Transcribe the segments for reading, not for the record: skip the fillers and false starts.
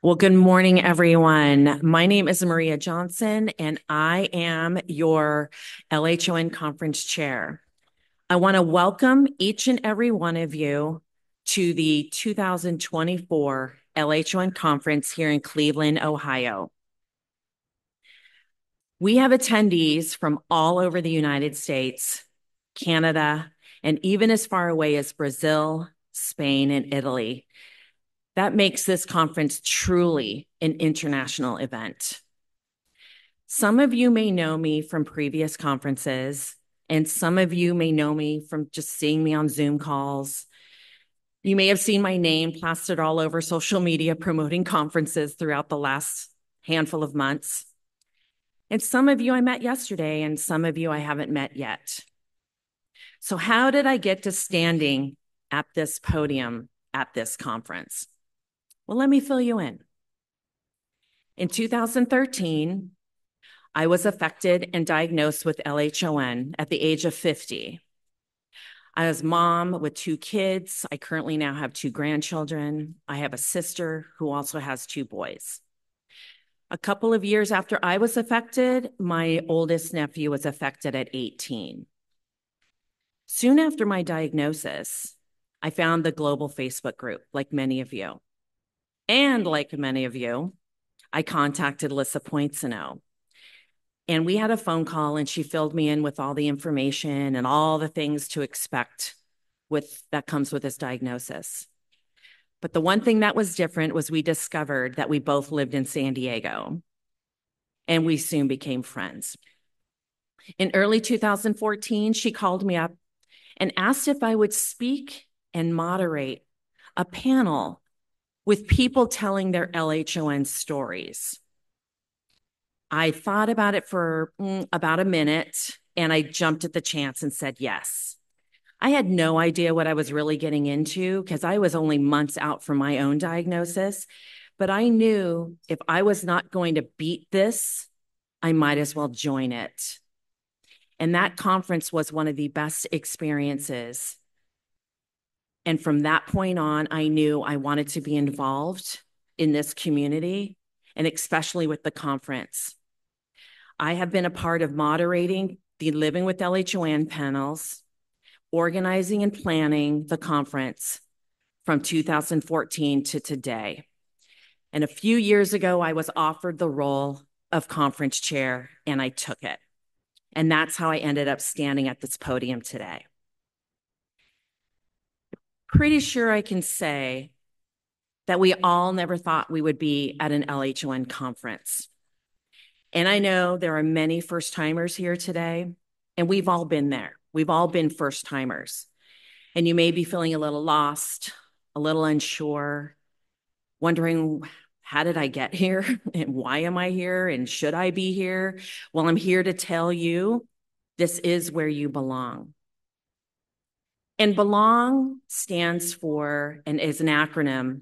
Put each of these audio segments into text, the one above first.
Well, good morning, everyone. My name is Maria Johnson, and I am your LHON Conference Chair. I want to welcome each and every one of you to the 2024 LHON Conference here in Cleveland, Ohio. We have attendees from all over the United States, Canada, and even as far away as Brazil, Spain, and Italy. That makes this conference truly an international event. Some of you may know me from previous conferences, and some of you may know me from just seeing me on Zoom calls. You may have seen my name plastered all over social media promoting conferences throughout the last handful of months. And some of you I met yesterday, and some of you I haven't met yet. So, how did I get to standing at this podium at this conference? Well, let me fill you in. In 2013, I was affected and diagnosed with LHON at the age of 50. I was mom with 2 kids. I currently now have 2 grandchildren. I have a sister who also has 2 boys. A couple of years after I was affected, my oldest nephew was affected at 18. Soon after my diagnosis, I found the global Facebook group, like many of you. And like many of you, I contacted Lissa Poincenot. And we had a phone call, and she filled me in with all the information and all the things to expect that comes with this diagnosis. But the one thing that was different was we discovered that we both lived in San Diego, and we soon became friends. In early 2014, she called me up and asked if I would speak and moderate a panel with people telling their LHON stories. I thought about it for about a minute, and I jumped at the chance and said yes. I had no idea what I was really getting into because I was only months out from my own diagnosis, but I knew if I was not going to beat this, I might as well join it. And that conference was one of the best experiences. And from that point on, I knew I wanted to be involved in this community, and especially with the conference. I have been a part of moderating the Living with LHON panels, organizing and planning the conference from 2014 to today. And a few years ago, I was offered the role of conference chair, and I took it. And that's how I ended up standing at this podium today. Pretty sure I can say that we all never thought we would be at an LHON conference. And I know there are many first timers here today, and we've all been there. We've all been first timers. And you may be feeling a little lost, a little unsure, wondering, how did I get here? And why am I here? And should I be here? Well, I'm here to tell you this is where you belong. And belong stands for, and is an acronym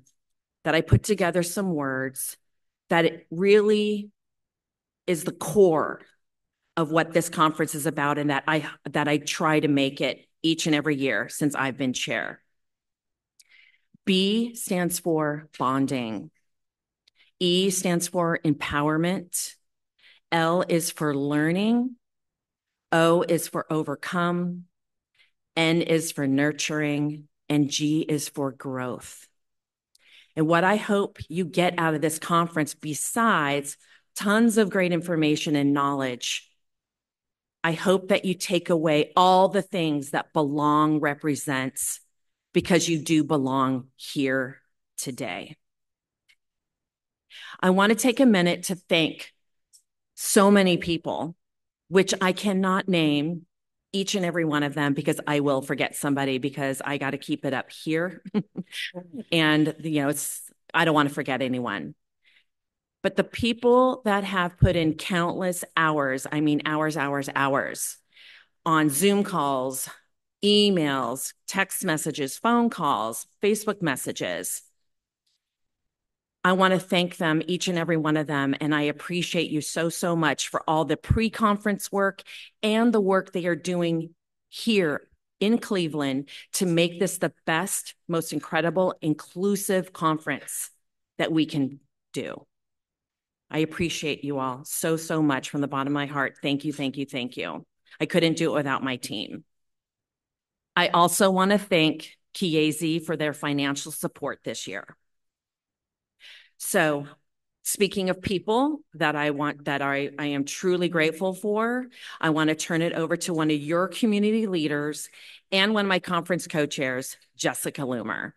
that I put together some words that it really is the core of what this conference is about, and that I try to make it each and every year since I've been chair. B stands for bonding. E stands for empowerment. L is for learning. O is for overcome. N is for nurturing. And G is for growth. And what I hope you get out of this conference, besides tons of great information and knowledge, I hope that you take away all the things that belong represents, because you do belong here today. I want to take a minute to thank so many people, which I cannot name each and every one of them because I will forget somebody, because I got to keep it up here. And, I don't want to forget anyone. But the people that have put in countless hours, I mean, hours on Zoom calls, emails, text messages, phone calls, Facebook messages, I want to thank them, each and every one of them. And I appreciate you so, so much for all the pre-conference work and the work they are doing here in Cleveland to make this the best, most incredible, inclusive conference that we can do. I appreciate you all so, so much from the bottom of my heart. Thank you, thank you, thank you. I couldn't do it without my team. I also want to thank Chiesi for their financial support this year. So, speaking of people that I am truly grateful for, I want to turn it over to one of your community leaders and one of my conference co-chairs, Jessica Loomer.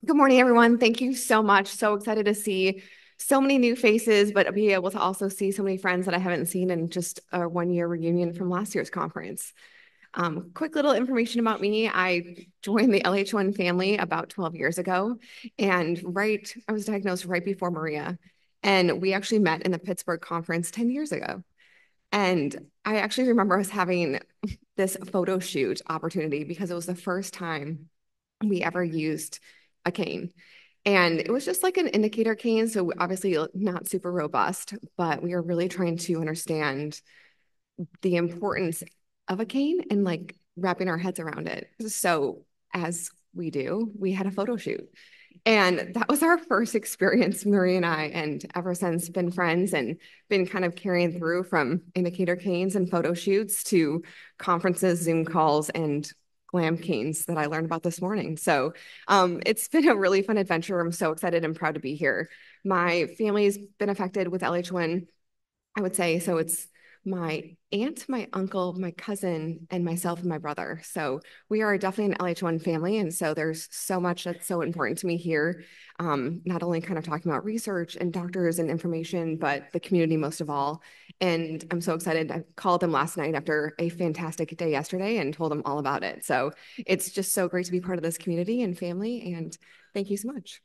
Good morning, everyone. Thank you so much. So excited to see so many new faces, but be able to also see so many friends that I haven't seen in just a one-year reunion from last year's conference. Quick little information about me. I joined the LHON family about 12 years ago, and I was diagnosed right before Maria, and we actually met in the Pittsburgh conference 10 years ago. And I actually remember us having this photo shoot opportunity because it was the first time we ever used a cane. And it was just like an indicator cane, so obviously not super robust, but we were really trying to understand the importance of a cane and like wrapping our heads around it. So as we do, we had a photo shoot. And that was our first experience, Marie and I, and ever since been friends and been kind of carrying through from indicator canes and photo shoots to conferences, Zoom calls, and glam canes that I learned about this morning. So it's been a really fun adventure. I'm so excited and proud to be here. My family's been affected with LH1, I would say. So it's my aunt, my uncle, my cousin, and myself and my brother. So we are definitely an LH1 family. And so there's so much that's so important to me here. Not only kind of talking about research and doctors and information, but the community most of all. And I'm so excited. I called them last night after a fantastic day yesterday and told them all about it. So it's just so great to be part of this community and family. And thank you so much.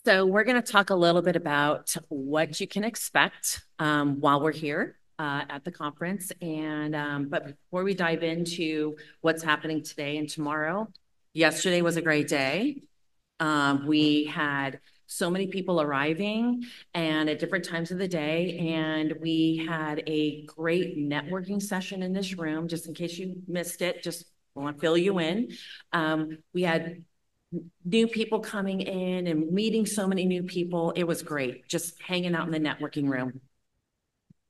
So we're going to talk a little bit about what you can expect while we're here at the conference. But before we dive into what's happening today and tomorrow, yesterday was a great day. We had so many people arriving and at different times of the day. And we had a great networking session in this room, just in case you missed it, just want to fill you in. We had new people coming in and meeting so many new people. It was great, just hanging out in the networking room,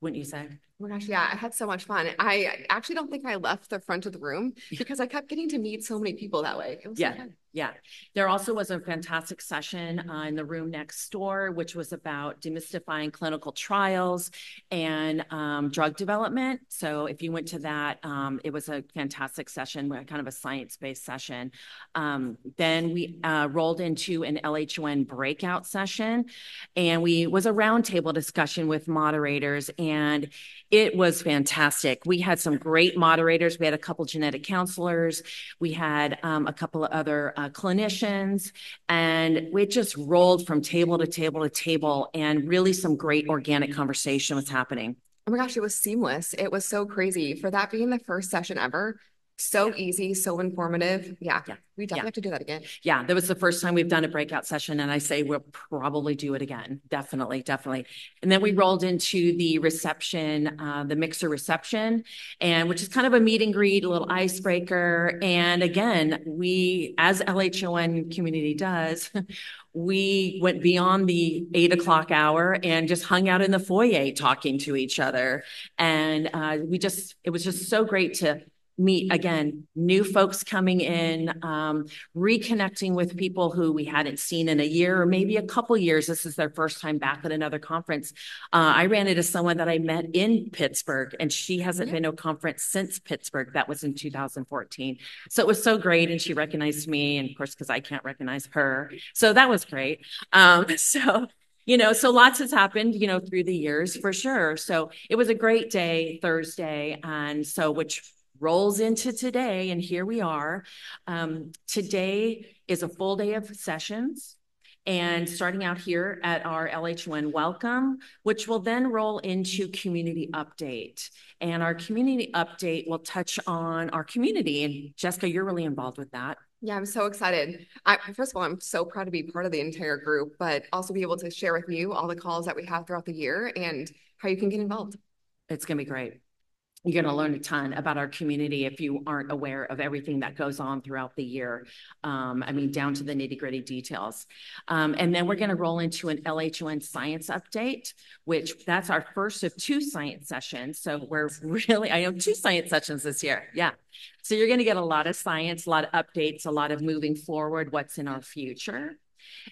wouldn't you say? Oh my gosh, yeah, I had so much fun. I actually don't think I left the front of the room because I kept getting to meet so many people that way. It was so fun. Yeah. There also was a fantastic session in the room next door, which was about demystifying clinical trials and drug development. So if you went to that, it was a fantastic session, kind of a science-based session. Then we rolled into an LH1 breakout session, and was a roundtable discussion with moderators, and it was fantastic. We had some great moderators. We had a couple genetic counselors. We had a couple of other clinicians, and we just rolled from table to table to table, and really some great organic conversation was happening. Oh my gosh, it was seamless. It was so crazy for that being the first session ever. So easy, so informative. Yeah, we definitely have to do that again. Yeah, that was the first time we've done a breakout session, and I say we'll probably do it again. Definitely, definitely. And then we rolled into the reception, the mixer reception, and which is kind of a meet and greet, a little icebreaker. And again, we, as LHON Community does, we went beyond the 8 o'clock hour and just hung out in the foyer talking to each other. And it was just so great to meet again, new folks coming in, reconnecting with people who we hadn't seen in a year or maybe a couple years. This is their first time back at another conference. I ran into someone that I met in Pittsburgh, and she hasn't been to a conference since Pittsburgh. That was in 2014. So it was so great. And she recognized me, and of course, because I can't recognize her. So that was great. So lots has happened, through the years for sure. So it was a great day Thursday. And so, which rolls into today, and here we are. Today is a full day of sessions, and starting out here at our LH1 Welcome, which will then roll into community update. And our community update will touch on our community. And Jessica, you're really involved with that. Yeah, I'm so excited. First of all, I'm so proud to be part of the entire group, but also be able to share with you all the calls that we have throughout the year and how you can get involved. It's going to be great. You're going to learn a ton about our community if you aren't aware of everything that goes on throughout the year. I mean, down to the nitty-gritty details. And then we're going to roll into an LHON science update, which that's our first of 2 science sessions. So we're really, I know 2 science sessions this year. Yeah. So you're going to get a lot of science, a lot of updates, a lot of moving forward, what's in our future.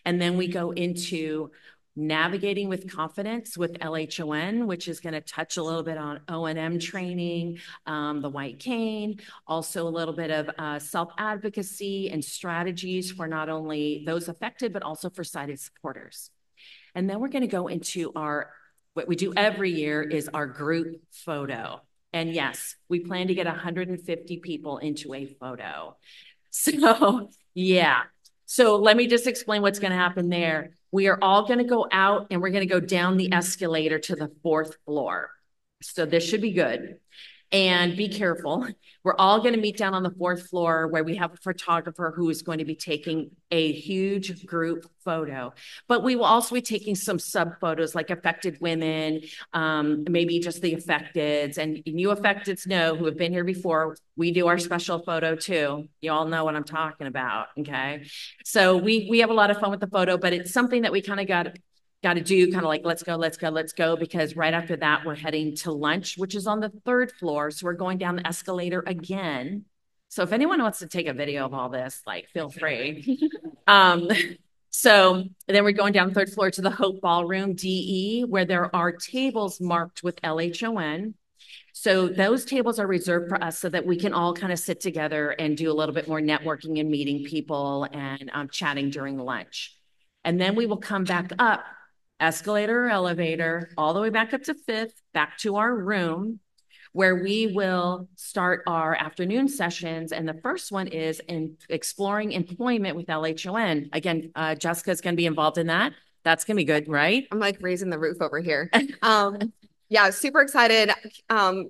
And then we go into navigating with confidence with LHON, which is going to touch a little bit on O&M training, the white cane, also a little bit of self-advocacy and strategies for not only those affected, but also for sighted supporters. And then we're going to go into what we do every year is our group photo. And yes, we plan to get 150 people into a photo. So yeah. So let me just explain what's going to happen there. We are all going to go out and we're going to go down the escalator to the 4th floor. So this should be good. And be careful. We're all going to meet down on the 4th floor where we have a photographer who is going to be taking a huge group photo. But we will also be taking some sub photos like affected women, maybe just the affecteds. And you affecteds know who have been here before, we do our special photo too. You all know what I'm talking about, okay? So we have a lot of fun with the photo, but it's something that we kind of got to do, kind of like, let's go, because right after that, we're heading to lunch, which is on the 3rd floor. So we're going down the escalator again. So if anyone wants to take a video of all this, like, feel free. So then we're going down the 3rd floor to the Hope Ballroom, DE, where there are tables marked with LHON. So those tables are reserved for us so that we can all kind of sit together and do a little bit more networking and meeting people and chatting during lunch. And then we will come back up escalator or elevator, all the way back up to 5th, back to our room, where we will start our afternoon sessions. And the first one is in exploring employment with LHON. Again, Jessica's going to be involved in that. That's going to be good, right? I'm like raising the roof over here. Yeah, super excited.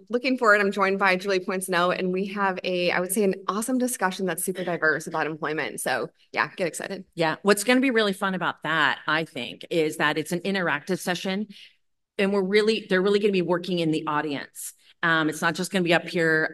Looking forward. I'm joined by Lissa Poincenot, and we have I would say, an awesome discussion that's super diverse about employment. So yeah, get excited. Yeah. What's going to be really fun about that, I think, is that it's an interactive session, and they're really going to be working in the audience. It's not just going to be up here,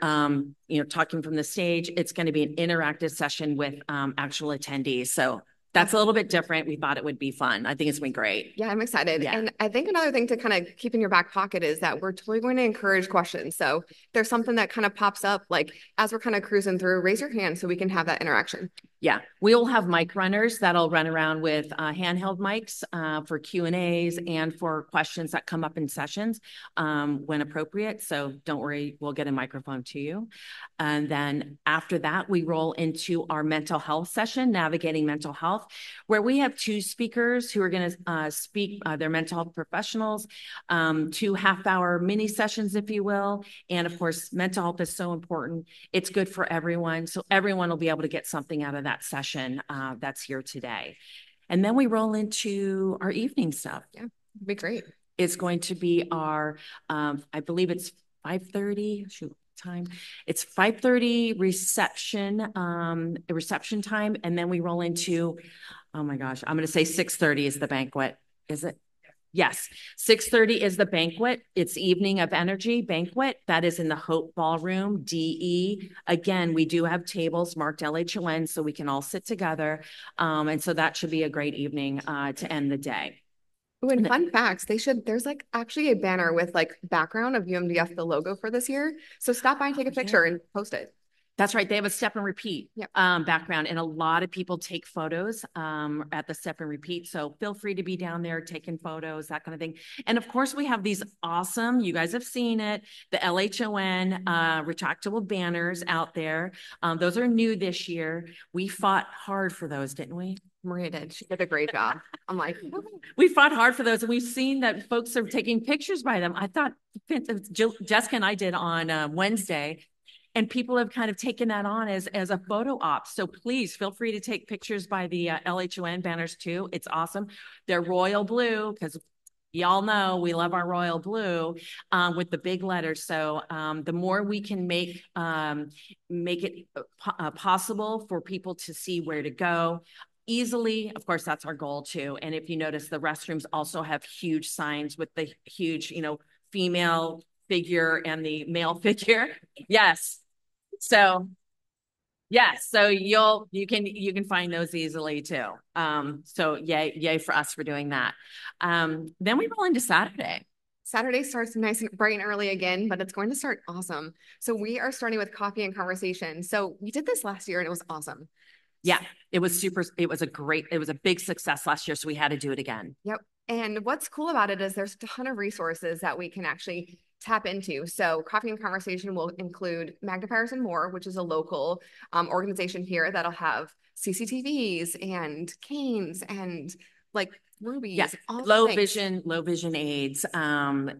talking from the stage. It's going to be an interactive session with actual attendees. So that's a little bit different. We thought it would be fun. I think it's been great. Yeah, I'm excited. Yeah. And I think another thing to kind of keep in your back pocket is that we're totally going to encourage questions. So if there's something that kind of pops up, like as we're kind of cruising through, raise your hand so we can have that interaction. Yeah, we'll have mic runners that'll run around with handheld mics for Q&As and for questions that come up in sessions when appropriate. So don't worry, we'll get a microphone to you. And then after that, we roll into our mental health session, Navigating Mental Health, where we have 2 speakers who are going to speak. They're mental health professionals, 2 half-hour mini sessions, if you will. And of course, mental health is so important. It's good for everyone. So everyone will be able to get something out of that session that's here today. And then we roll into our evening stuff. Yeah, it'd be great. It's going to be our, I believe it's 5:30, time. It's 5:30 reception time. And then we roll into, oh my gosh, I'm going to say 6:30 is the banquet. Is it? Yes, 6:30 is the banquet. It's Evening of Energy banquet. That is in the Hope Ballroom, DE. Again, we do have tables marked LHON so we can all sit together. And so that should be a great evening to end the day. Oh, and fun facts, there's like actually a banner with like background of UMDF, the logo for this year. So stop by and take a picture and post it. That's right. They have a step and repeat background, and a lot of people take photos at the step and repeat. So feel free to be down there taking photos, that kind of thing. And of course, we have these awesome, you guys have seen it, the LHON retractable banners out there. Those are new this year. We fought hard for those, didn't we? Maria did. She did a great job. I'm like, we fought hard for those, and we've seen that folks are taking pictures by them. I thought Jessica and I did on Wednesday. And people have kind of taken that on as a photo op. So please feel free to take pictures by the LHON banners too. It's awesome. They're royal blue because y'all know we love our royal blue with the big letters. So the more we can make it possible for people to see where to go easily, of course, that's our goal too. And if you notice, the restrooms also have huge signs with the huge, female figure and the male figure. Yes. So yes, so you can find those easily too. So yay for us for doing that. Then we roll into Saturday. Saturday starts nice and bright and early again, but it's going to start awesome. So we are starting with coffee and conversation. So we did this last year and it was awesome. Yeah, it was a big success last year. So we had to do it again. Yep. And what's cool about it is there's a ton of resources that we can actually tap into. So Coffee and Conversation will include Magnifiers and More, which is a local organization here that'll have CCTVs and canes and like rubies. Yeah, low vision aids,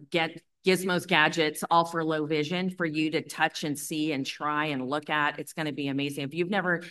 get gizmos, gadgets, all for low vision for you to touch and see and try and look at. It's going to be amazing. If you've never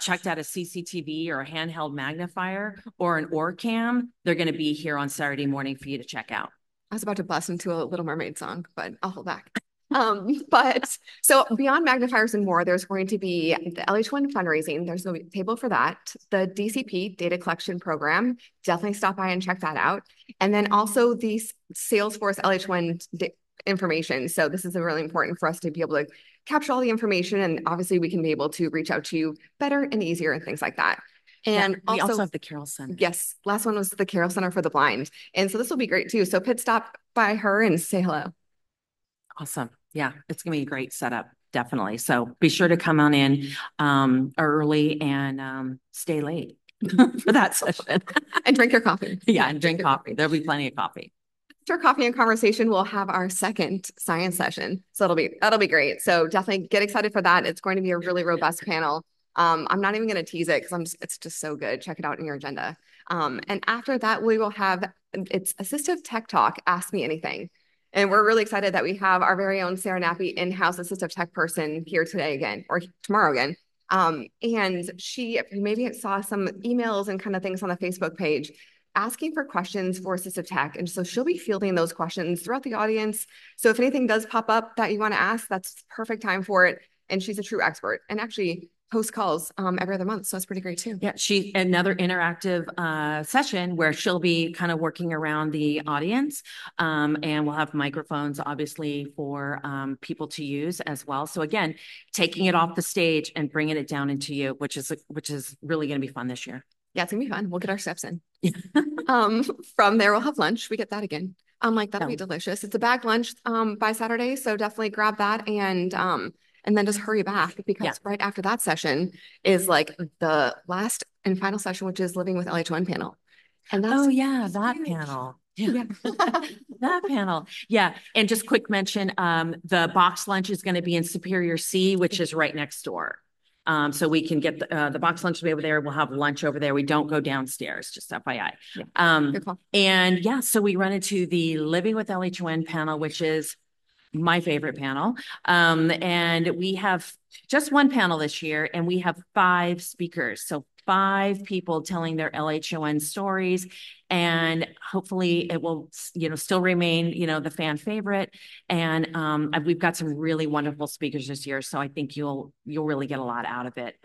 checked out a CCTV or a handheld magnifier or an OrCam, they're going to be here on Saturday morning for you to check out. I was about to bust into a Little Mermaid song, but I'll hold back. But so beyond magnifiers and more, there's going to be the LH1 fundraising. There's a table for that. The DCP data collection program. Definitely stop by and check that out. And then also the Salesforce LH1 information. So this is really important for us to be able to capture all the information. And obviously we can be able to reach out to you better and easier and things like that. And we also have the Carroll Center. Yes. Last one was the Carroll Center for the Blind. And so this will be great too. So pit stop by her and say hello. Awesome. Yeah, it's going to be a great setup. Definitely. So be sure to come on in early and stay late for that session. And drink your coffee. Yeah, and drink coffee. There'll be plenty of coffee. After Coffee and Conversation, we'll have our second science session. So that'll be great. So definitely get excited for that. It's going to be a really robust panel. I'm not even going to tease it because it's just so good. Check it out in your agenda. And after that, we will have it's Assistive Tech Talk, Ask Me Anything. And we're really excited that we have our very own Sarah Nappy in-house assistive tech person here today again, or tomorrow again. And she maybe saw some emails and kind of things on the Facebook page asking for questions for assistive tech. And so she'll be fielding those questions throughout the audience. So if anything does pop up that you want to ask, that's perfect time for it. And she's a true expert and actually host calls every other month. So it's pretty great too. Yeah, another interactive session where she'll be kind of working around the audience. And we'll have microphones, obviously, for people to use as well. So again, taking it off the stage and bringing it down into you, which is really going to be fun this year. Yeah, it's gonna be fun. We'll get our steps in. From there, we'll have lunch. We get that again. That'll be delicious. It's a bag lunch by Saturday, so definitely grab that and then just hurry back because right after that session is like the last and final session, which is Living with LH1 panel. And that's that panel. Yeah. That panel. Yeah. And just quick mention, the box lunch is going to be in Superior C, which is right next door. So we can get the box lunch will be over there. We'll have lunch over there. We don't go downstairs, just FYI. And so we run into the Living with LH1 panel, which is my favorite panel. And we have just one panel this year, and we have 5 speakers. So 5 people telling their LHON stories, and hopefully it will, still remain, the fan favorite. And we've got some really wonderful speakers this year. So I think you'll really get a lot out of it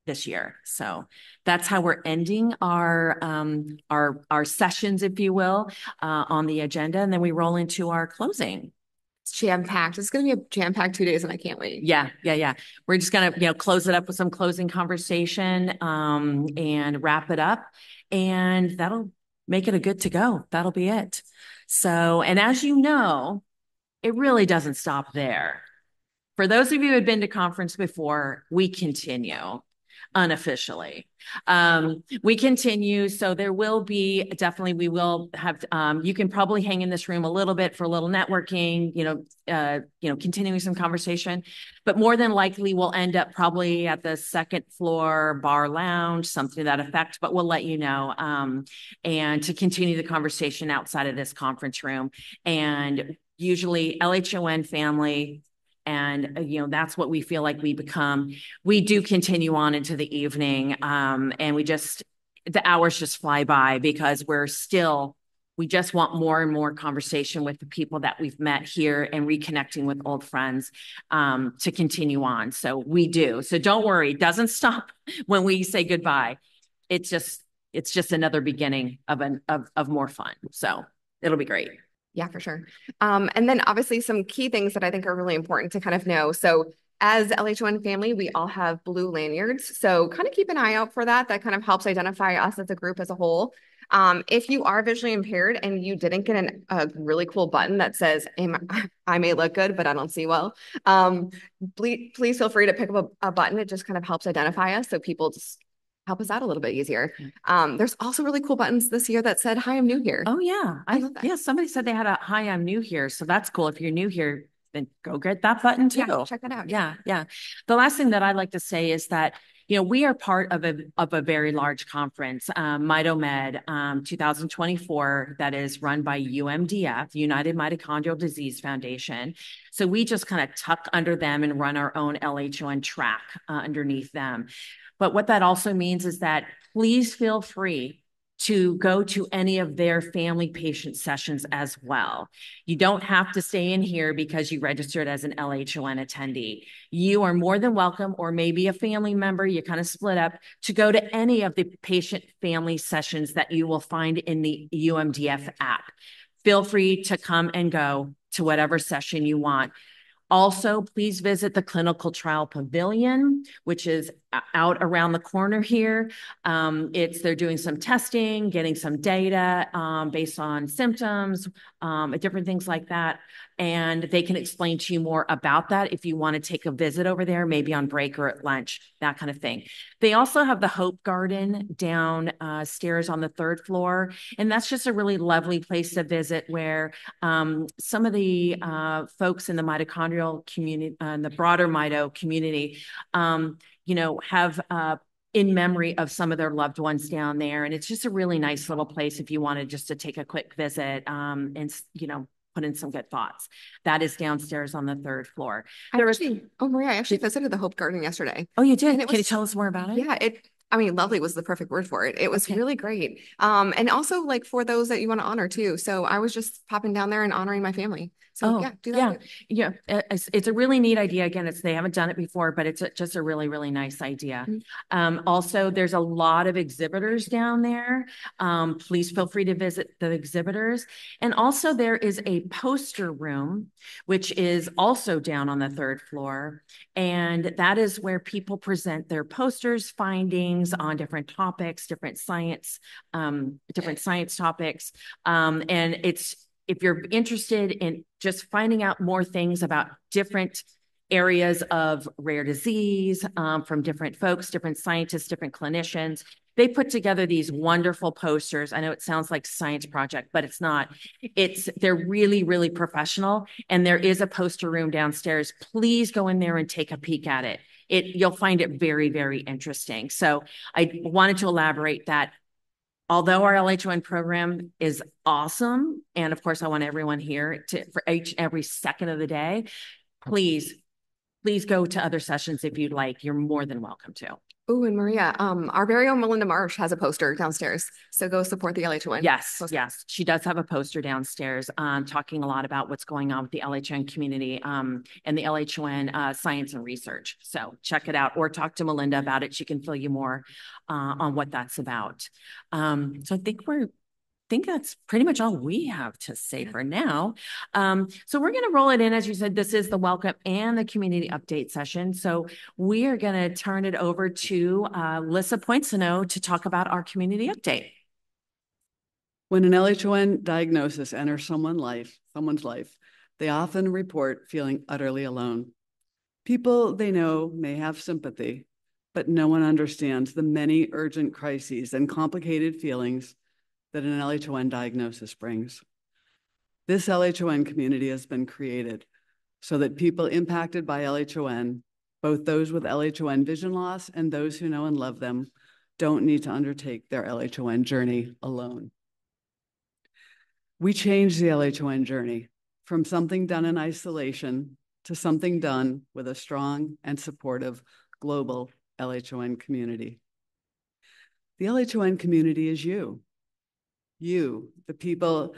this year. So that's how we're ending our sessions, if you will, on the agenda. And then we roll into our closing. It's jam-packed. It's going to be a jam-packed 2 days and I can't wait. Yeah. We're just going to, close it up with some closing conversation and wrap it up. And that'll make it a good to go. That'll be it. So, and as you know, it really doesn't stop there. For those of you who have been to conference before, we continue unofficially. We continue. So there will be we will have, you can probably hang in this room a little bit for a little networking, continuing some conversation, but more than likely we'll end up probably at the second floor bar lounge, something to that effect, but we'll let you know, and to continue the conversation outside of this conference room. And usually LHON family, and, that's what we feel like we become. We do continue on into the evening. And the hours just fly by because we just want more and more conversation with the people that we've met here and reconnecting with old friends to continue on. So we do. So don't worry. It doesn't stop when we say goodbye. It's just another beginning of more fun. So it'll be great. Yeah, for sure. And then obviously some key things that I think are really important to kind of know. So as LHON family, we all have blue lanyards. So kind of keep an eye out for that. That kind of helps identify us as a group as a whole. If you are visually impaired and you didn't get a really cool button that says, I may look good, but I don't see well, please feel free to pick up a button. It just kind of helps identify us so people just help us out a little bit easier. There's also really cool buttons this year that said, hi, I'm new here. Oh, yeah. I love that. Yeah, somebody said they had a hi, I'm new here. So that's cool. If you're new here, then go get that button too. Yeah, check that out. Yeah, yeah. The last thing that I'd like to say is that, we are part of a very large conference, MitoMed 2024, that is run by UMDF, United Mitochondrial Disease Foundation. So we just kind of tuck under them and run our own LHON track underneath them. But what that also means is that please feel free to go to any of their family patient sessions as well. You don't have to stay in here because you registered as an LHON attendee. You are more than welcome, or maybe a family member, you kind of split up, to go to any of the patient family sessions that you will find in the UMDF app. Feel free to come and go to whatever session you want. Also, please visit the Clinical Trial Pavilion, which is out around the corner here. They're doing some testing, getting some data based on symptoms, different things like that. And they can explain to you more about that if you want to take a visit over there, maybe on break or at lunch, that kind of thing. They also have the Hope Garden downstairs on the 3rd floor. And that's just a really lovely place to visit where some of the folks in the mitochondrial community, the broader mito community, have in memory of some of their loved ones down there. And it's just a really nice little place if you wanted just to take a quick visit and, put in some good thoughts. That is downstairs on the 3rd floor. Maria, I actually visited the Hope Garden yesterday. Oh, you did? Can you tell us more about it? Yeah, lovely was the perfect word for it. It was really great. And also like for those that you want to honor too. So I was just popping down there and honoring my family. So yeah, do that. Yeah. It's a really neat idea. Again, they haven't done it before, but it's just a really, really nice idea. Also, there's a lot of exhibitors down there. Please feel free to visit the exhibitors. And also there is a poster room, which is also down on the 3rd floor. And that is where people present their posters, findings on different topics, different science topics. And if you're interested in just finding out more things about different areas of rare disease from different folks, different scientists, different clinicians, they put together these wonderful posters. I know it sounds like a science project, but it's not. They're really, really professional. And there is a poster room downstairs. Please go in there and take a peek at it. You'll find it very, very interesting. So I wanted to elaborate that although our LHON program is awesome, and of course I want everyone here for every second of the day, please go to other sessions if you'd like. You're more than welcome to. Oh, and Maria, our very own Melinda Marsh has a poster downstairs. So go support the LHON. Yes, she does have a poster downstairs talking a lot about what's going on with the LHON community and the LHON science and research. So check it out or talk to Melinda about it. She can fill you more on what that's about. So I think that's pretty much all we have to say for now. So we're going to roll it in. As you said, this is the welcome and the community update session. So we are going to turn it over to Lissa Poincenot to talk about our community update. When an LHON diagnosis enters someone's life, they often report feeling utterly alone. People they know may have sympathy, but no one understands the many urgent crises and complicated feelings that an LHON diagnosis brings. This LHON community has been created so that people impacted by LHON, both those with LHON vision loss and those who know and love them, don't need to undertake their LHON journey alone. We changed the LHON journey from something done in isolation to something done with a strong and supportive global LHON community. The LHON community is you. You, the people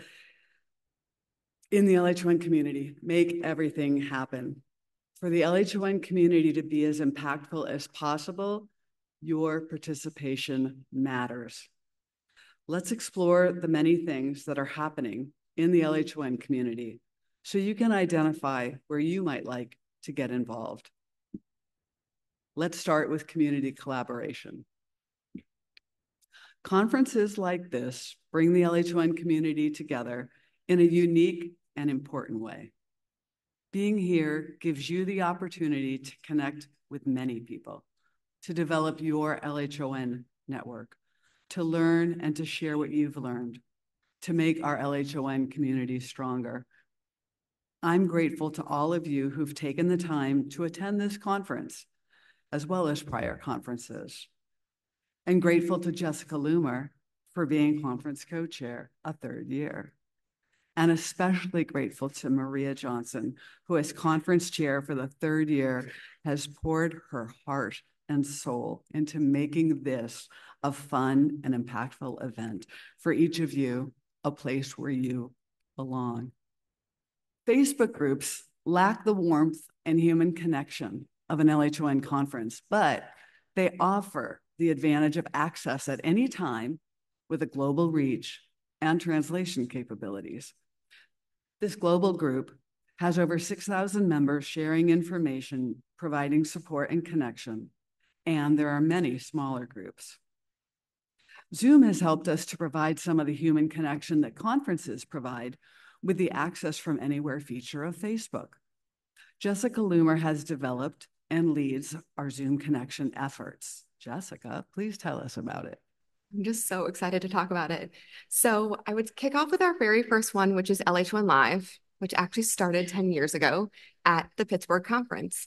in the LHON community, make everything happen. For the LHON community to be as impactful as possible, your participation matters. Let's explore the many things that are happening in the LHON community so you can identify where you might like to get involved. Let's start with community collaboration. Conferences like this bring the LHON community together in a unique and important way. Being here gives you the opportunity to connect with many people, to develop your LHON network, to learn and to share what you've learned, to make our LHON community stronger. I'm grateful to all of you who've taken the time to attend this conference, as well as prior conferences. And grateful to Jessica Loomer for being conference co-chair a third year. And especially grateful to Maria Johnson, who as conference chair for the third year has poured her heart and soul into making this a fun and impactful event for each of you, a place where you belong. Facebook groups lack the warmth and human connection of an LHON conference, but they offer the advantage of access at any time with a global reach and translation capabilities. This global group has over 6,000 members sharing information, providing support and connection, and there are many smaller groups. Zoom has helped us to provide some of the human connection that conferences provide with the access from anywhere feature of Facebook. Jessica Loomer has developed and leads our Zoom connection efforts. Jessica, please tell us about it. I'm just so excited to talk about it. So I would kick off with our very first one, which is LH1 Live, which actually started 10 years ago at the Pittsburgh conference.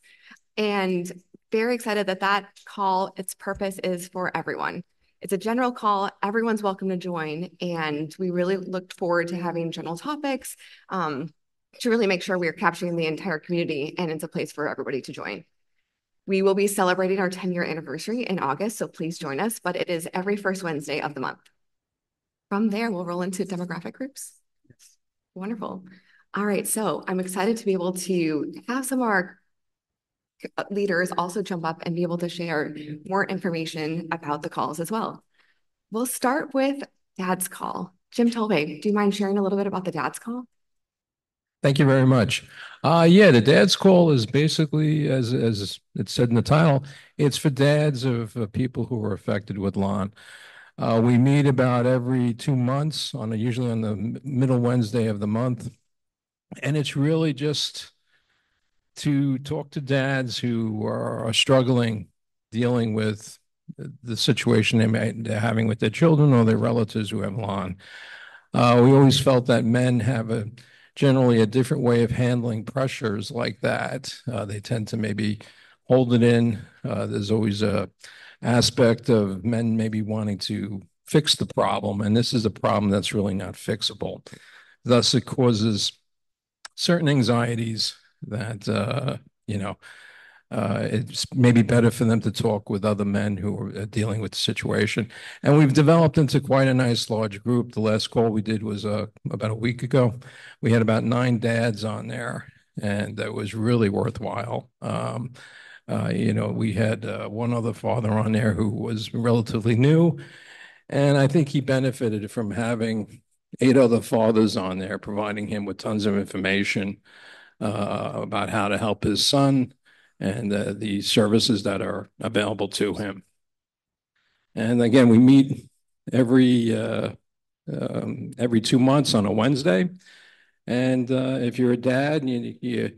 And very excited that that call, its purpose is for everyone. It's a general call. Everyone's welcome to join. And we really looked forward to having general topics to really make sure we are capturing the entire community and it's a place for everybody to join. We will be celebrating our 10-year anniversary in August, so please join us, but it is every first Wednesday of the month. From there, we'll roll into demographic groups. Yes. Wonderful. All right, so I'm excited to be able to have some of our leaders also jump up and be able to share more information about the calls as well. We'll start with Dad's Call. Jim Tolbe, do you mind sharing a little bit about the Dad's Call? Thank you very much. Yeah, the Dad's Call is basically, as it said in the title, it's for dads of people who are affected with LHON. We meet about every 2 months, usually on the middle Wednesday of the month. And it's really just to talk to dads who are struggling, dealing with the situation they're having with their children or their relatives who have LHON. We always felt that men have generally a different way of handling pressures like that. They tend to maybe hold it in. There's always a aspect of men maybe wanting to fix the problem, and this is a problem that's really not fixable. Thus, it causes certain anxieties that, it's maybe better for them to talk with other men who are dealing with the situation. And we've developed into quite a nice large group. The last call we did was about a week ago. We had about 9 dads on there, and that was really worthwhile. We had one other father on there who was relatively new, and I think he benefited from having 8 other fathers on there, providing him with tons of information about how to help his son and the services that are available to him. And again, we meet every 2 months on a Wednesday. And if you're a dad and you're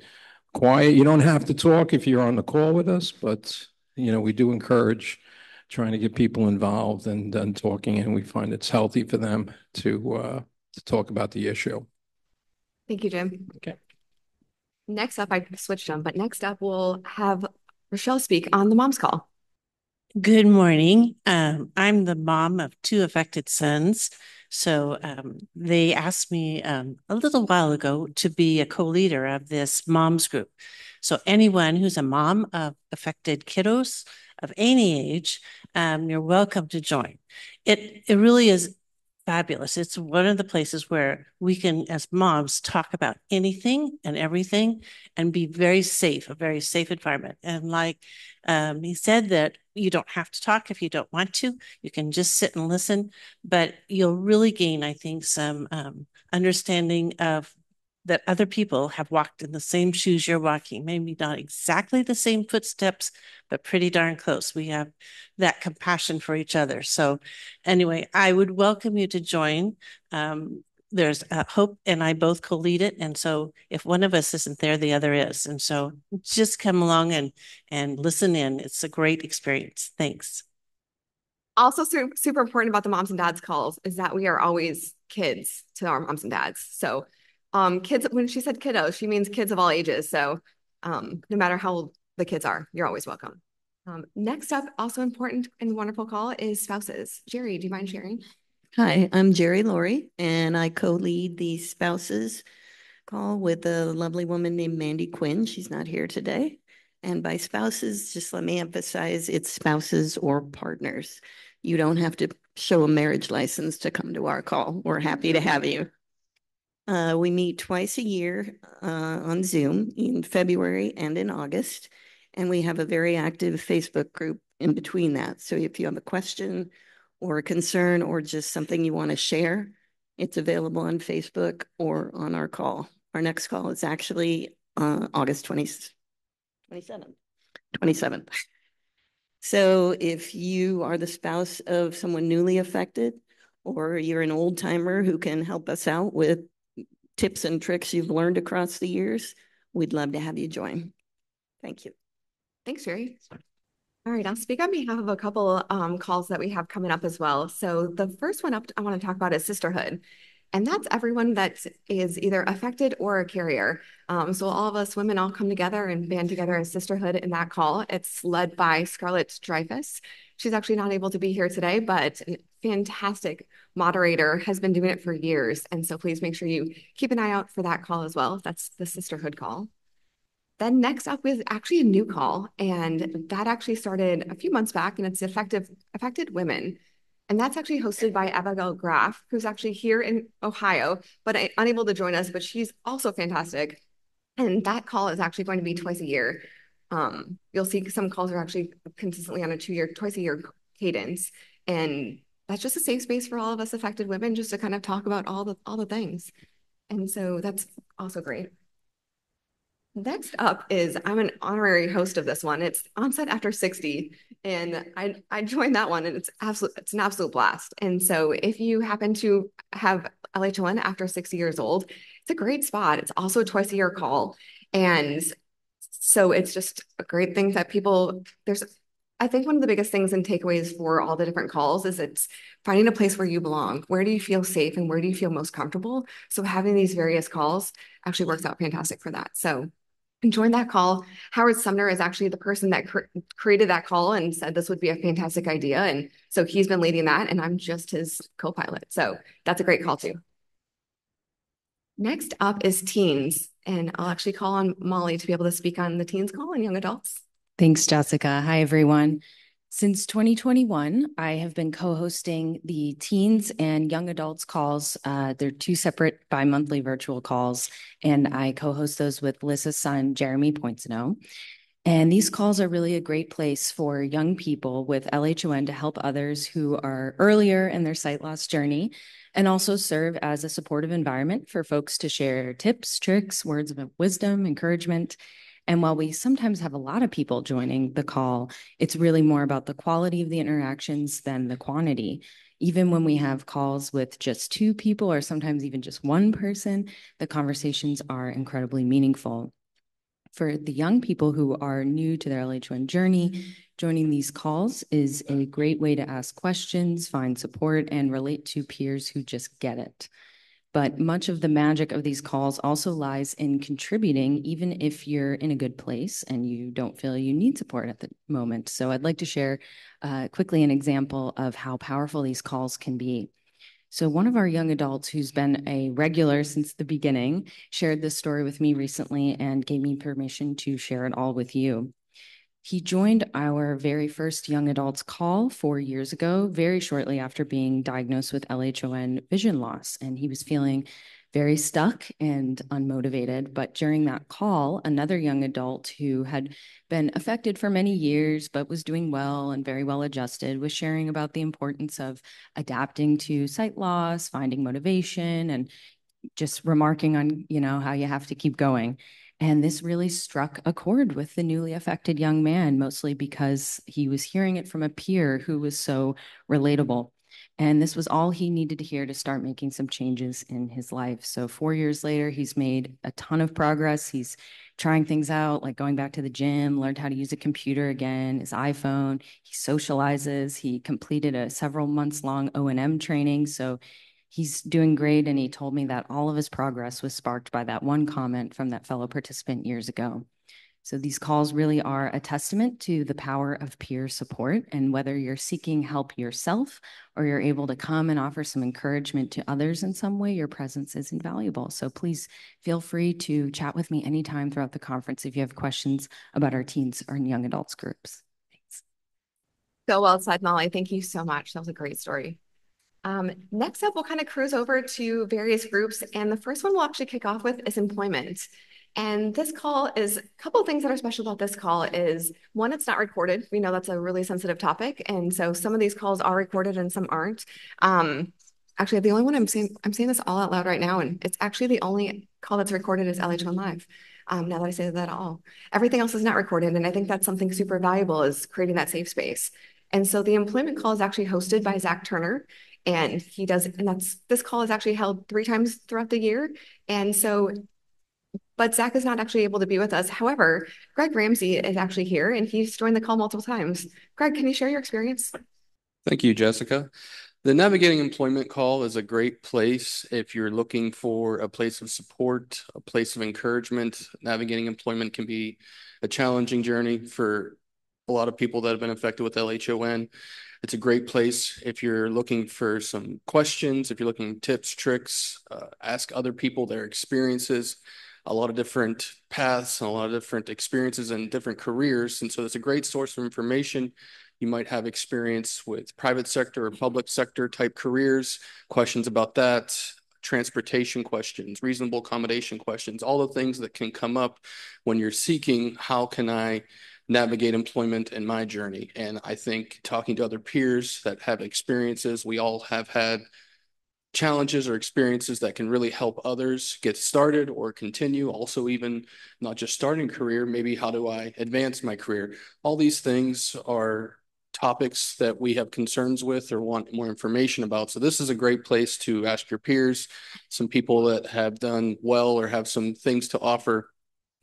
quiet, you don't have to talk if you're on the call with us, but we do encourage trying to get people involved and talking, and we find it's healthy for them to talk about the issue. Thank you, Jim. Okay. Next up, I switched them, but next up we'll have Rochelle speak on the Mom's Call. Good morning. I'm the mom of 2 affected sons. So they asked me a little while ago to be a co-leader of this mom's group. So anyone who's a mom of affected kiddos of any age, you're welcome to join. It really is fabulous. It's one of the places where we can, as moms, talk about anything and everything and be very safe, a very safe environment. And like he said, that you don't have to talk if you don't want to. You can just sit and listen, but you'll really gain, I think, some understanding of that other people have walked in the same shoes you're walking, maybe not exactly the same footsteps, but pretty darn close. We have that compassion for each other. So anyway, I would welcome you to join. There's Hope and I both co-lead it. And so if one of us isn't there, the other is. And so just come along and listen in. It's a great experience. Thanks. Also super important about the moms and dads calls is that we are always kids to our moms and dads. So kids, when she said kiddos, she means kids of all ages. So no matter how old the kids are, you're always welcome. Next up, also important and wonderful call is spouses. Jerry, do you mind sharing? Hi, I'm Jerry Laurie, and I co-lead the spouses call with a lovely woman named Mandy Quinn. She's not here today. And by spouses, just let me emphasize, it's spouses or partners. You don't have to show a marriage license to come to our call. We're happy to have you. We meet twice a year on Zoom in February and in August, and we have a very active Facebook group in between that. So if you have a question or a concern or just something you want to share, it's available on Facebook or on our call. Our next call is actually August 27th. So if you are the spouse of someone newly affected, or you're an old timer who can help us out with tips and tricks you've learned across the years, we'd love to have you join. Thank you. Thanks, Jerry. All right, I'll speak on behalf of a couple calls that we have coming up as well. So the first one up I want to talk about is sisterhood. And that's everyone that is either affected or a carrier. So all of us women all come together and band together as sisterhood in that call. It's led by Scarlett Dreyfus. She's actually not able to be here today, but a fantastic moderator, has been doing it for years. And so please make sure you keep an eye out for that call as well. That's the sisterhood call. Then next up is actually a new call, and that actually started a few months back, and it's affected women. And that's actually hosted by Abigail Graff, who's actually here in Ohio, but unable to join us, but she's also fantastic. And that call is actually going to be twice a year. You'll see some calls are actually consistently on a twice a year cadence. And that's just a safe space for all of us affected women just to kind of talk about all the things. And so that's also great. Next up is, I'm an honorary host of this one. It's Onset After 60. And I joined that one, and it's an absolute blast. And so if you happen to have LHON after 60 years old, it's a great spot. It's also a twice a year call. And so it's just a great thing that I think one of the biggest things and takeaways for all the different calls is it's finding a place where you belong. Where do you feel safe and where do you feel most comfortable? So having these various calls actually works out fantastic for that. So join that call. Howard Sumner is actually the person that created that call and said this would be a fantastic idea. And so he's been leading that, and I'm just his co-pilot. So that's a great call too. Next up is teens. And I'll actually call on Molly to be able to speak on the teens call and young adults. Thanks, Jessica. Hi, everyone. Since 2021, I have been co-hosting the teens and young adults calls. They're two separate bi-monthly virtual calls, and I co-host those with Lissa's son, Jeremy Poincenot. And these calls are really a great place for young people with LHON to help others who are earlier in their sight loss journey, and also serve as a supportive environment for folks to share tips, tricks, words of wisdom, encouragement. And while we sometimes have a lot of people joining the call, it's really more about the quality of the interactions than the quantity. Even when we have calls with just two people or sometimes even just one person, the conversations are incredibly meaningful. For the young people who are new to their LHON journey, joining these calls is a great way to ask questions, find support, and relate to peers who just get it. But much of the magic of these calls also lies in contributing, even if you're in a good place and you don't feel you need support at the moment. So I'd like to share quickly an example of how powerful these calls can be. So one of our young adults who's been a regular since the beginning shared this story with me recently and gave me permission to share it all with you. He joined our very first young adults call 4 years ago, very shortly after being diagnosed with LHON vision loss. And he was feeling very stuck and unmotivated. But during that call, another young adult who had been affected for many years, but was doing well and very well adjusted, was sharing about the importance of adapting to sight loss, finding motivation, and just remarking on, how you have to keep going. And this really struck a chord with the newly affected young man, mostly because he was hearing it from a peer who was so relatable. And this was all he needed to hear to start making some changes in his life. So 4 years later, he's made a ton of progress. He's trying things out, like going back to the gym, learned how to use a computer again, his iPhone. He socializes. He completed a several months long O&M training. So he's doing great, and he told me that all of his progress was sparked by that one comment from that fellow participant years ago. So these calls really are a testament to the power of peer support, and whether you're seeking help yourself or you're able to come and offer some encouragement to others in some way, your presence is invaluable. So please feel free to chat with me anytime throughout the conference if you have questions about our teens or young adults groups. Thanks. So well said, Molly. Thank you so much. That was a great story. Next up, we'll kind of cruise over to various groups. And the first one we'll actually kick off with is employment. And this call is a couple of ththings that are special about this call is one, it's not recorded. We know that's a really sensitive topic. And so some of these calls are recorded and some aren't. Actually, the only one I'm saying this all out loud right now, and it's actually the only call that's recorded is LHON Live. Now that I say that all, everything else is not recorded. And I think that's something super valuable is creating that safe space. And so the employment call is actually hosted by Zach Turner. And this call is actually held 3 times throughout the year. And so, but Zach is not actually able to be with us. However, Greg Ramsey is actually here and he's joined the call multiple times. Greg, can you share your experience? Thank you, Jessica. The Navigating Employment Call is a great place if you're looking for a place of support, a place of encouragement. Navigating employment can be a challenging journey for a lot of people that have been affected with LHON. It's a great place if you're looking for some questions, if you're looking for tips, tricks, ask other people their experiences, a lot of different paths and a lot of different experiences and different careers. And so it's a great source of information. You might have experience with private sector or public sector type careers, questions about that, transportation questions, reasonable accommodation questions, all the things that can come up when you're seeking, how can I navigate employment in my journey? And I think talking to other peers that have experiences, we all have had challenges or experiences that can really help others get started or continue. Also, even not just starting a career, maybe how do I advance my career? All these things are topics that we have concerns with or want more information about. So this is a great place to ask your peers, some people that have done well or have some things to offer.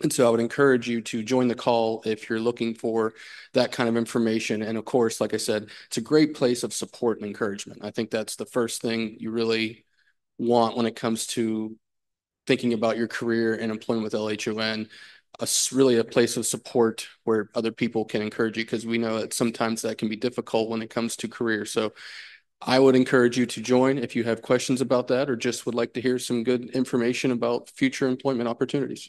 And so I would encourage you to join the call if you're looking for that kind of information. And of course, like I said, it's a great place of support and encouragement. I think that's the first thing you really want when it comes to thinking about your career and employment with LHON. Really a place of support where other people can encourage you, because we know that sometimes that can be difficult when it comes to career. So I would encourage you to join if you have questions about that or just would like to hear some good information about future employment opportunities.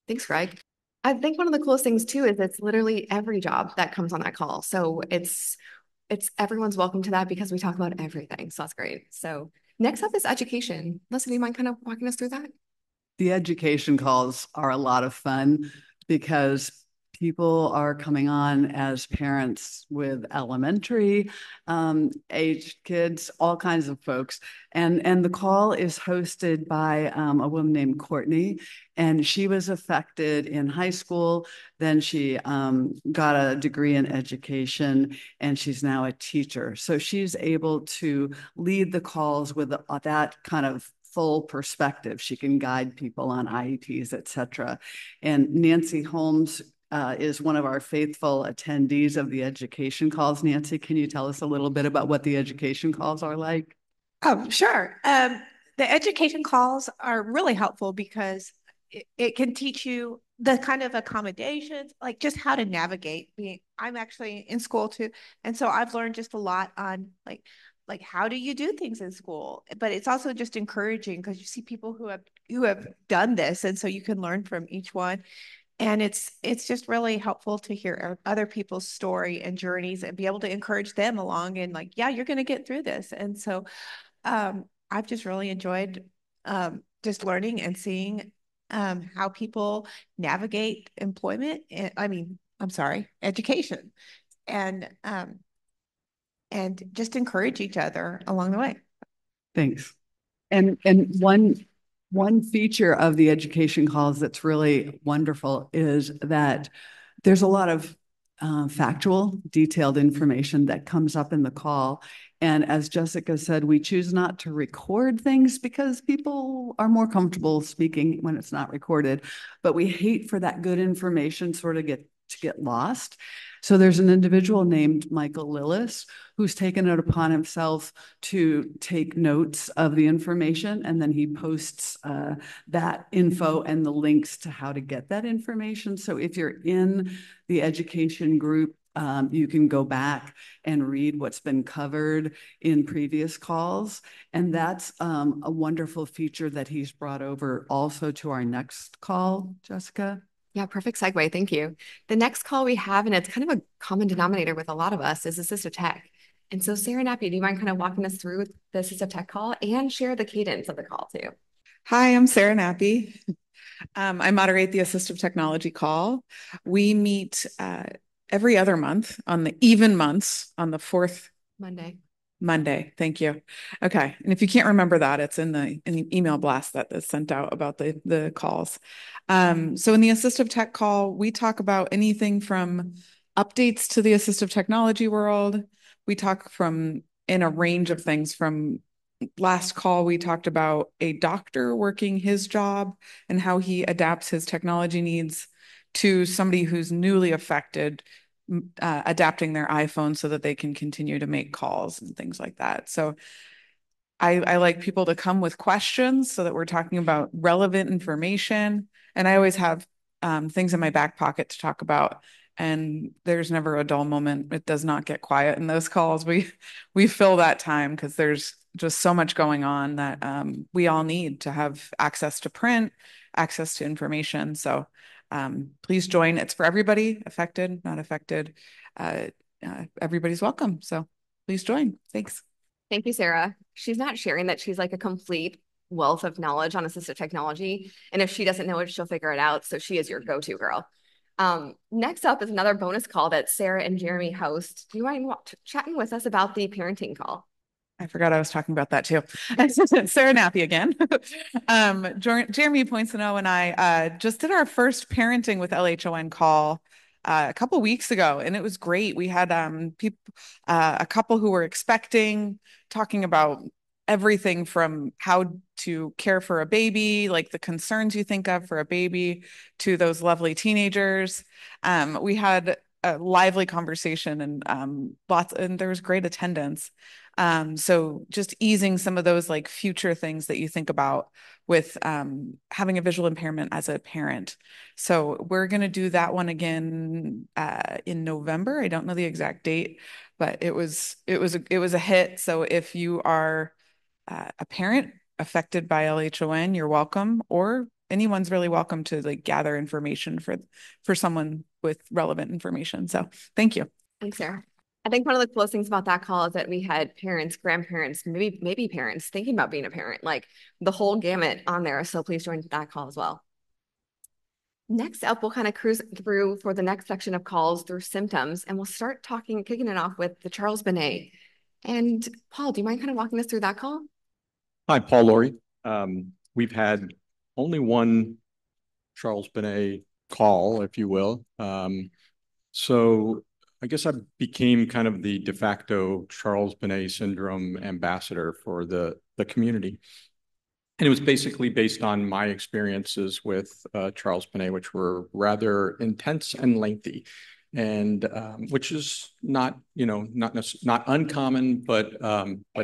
Thanks, Greg. I think one of the coolest things too is it's literally every job that comes on that call. So it's everyone's welcome to that because we talk about everything. So that's great. So next up is education. Lissa, do you mind kind of walking us through that? The education calls are a lot of fun because people are coming on as parents with elementary aged kids, all kinds of folks. And the call is hosted by a woman named Courtney, and she was affected in high school. Then she got a degree in education, and she's now a teacher. So she's able to lead the calls with that kind of full perspective. She can guide people on IEPs, et cetera. And Nancy Holmes is one of our faithful attendees of the education calls. Nancy, can you tell us a little bit about what the education calls are like? Sure. The education calls are really helpful because it can teach you the kind of accommodations, like just how to navigate. I'm actually in school too. And so I've learned just a lot on like how do you do things in school? But it's also just encouraging because you see people who have done this. And so you can learn from each one. And it's just really helpful to hear other people's story and journeys and be able to encourage them along and like, yeah, you're going to get through this. And so I've just really enjoyed just learning and seeing how people navigate employment. I'm sorry, education, and just encourage each other along the way. Thanks. And one feature of the education calls that's really wonderful is that there's a lot of factual, detailed information that comes up in the call. And as Jessica said, we choose not to record things because people are more comfortable speaking when it's not recorded. But we hate for that good information sort of get lost. So there's an individual named Michael Lillis who's taken it upon himself to take notes of the information, and then he posts that info and the links to how to get that information. So if you're in the education group, you can go back and read what's been covered in previous calls. And that's a wonderful feature that he's brought over also to our next call, Jessica. Yeah, perfect segue. Thank you. The next call we have, and it's kind of a common denominator with a lot of us, is assistive tech. And so Sarah Nappy, do you mind kind of walking us through the assistive tech call and share the cadence of the call too? Hi, I'm Sarah Nappy. I moderate the assistive technology call. We meet every other month on the even months on the fourth Monday. Thank you. Okay. And if you can't remember that, it's in the email blast that is sent out about the calls. So in the assistive tech call, we talk about anything from updates to the assistive technology world. We talk in a range of things. From last call, we talked about a doctor working his job and how he adapts his technology needs, to somebody who's newly affected, adapting their iPhone so that they can continue to make calls and things like that. So I like people to come with questions so that we're talking about relevant information. And I always have things in my back pocket to talk about. And there's never a dull moment. It does not get quiet in those calls. We fill that time because there's just so much going on that we all need to have access to print, access to information. So please join. It's for everybody, affected, not affected. Everybody's welcome. So please join. Thanks. Thank you, Sarah. She's not sharing that she's like a complete wealth of knowledge on assistive technology. And if she doesn't know it, she'll figure it out. So she is your go-to girl. Next up is another bonus call that Sarah and Jeremy host. Do you mind chatting with us about the parenting call? I forgot I was talking about that too. Sarah Nappy again. Jeremy Poincenot and I just did our first parenting with LHON call a couple weeks ago, and it was great. We had a couple who were expecting, talking about everything from how to care for a baby, like the concerns you think of for a baby, to those lovely teenagers. We had a lively conversation and there was great attendance. So just easing some of those like future things that you think about with having a visual impairment as a parent. So we're going to do that one again in November. I don't know the exact date, but it was a hit. So if you are a parent affected by LHON, you're welcome, or anyone's really welcome to like gather information for someone with relevant information. So thank you. Thanks, Sarah. I think one of the coolest things about that call is that we had parents, grandparents, maybe parents thinking about being a parent, like the whole gamut on there. So please join that call as well. Next up, we'll kind of cruise through for the next section of calls through symptoms, and we'll start kicking it off with the Charles Bonnet. And Paul, do you mind kind of walking us through that call? Hi, Paul Laurie. We've had only one Charles Bonnet call, if you will. So I guess I became kind of the de facto Charles Bonnet syndrome ambassador for the community. And it was basically based on my experiences with Charles Bonnet, which were rather intense and lengthy, and which is not uncommon, but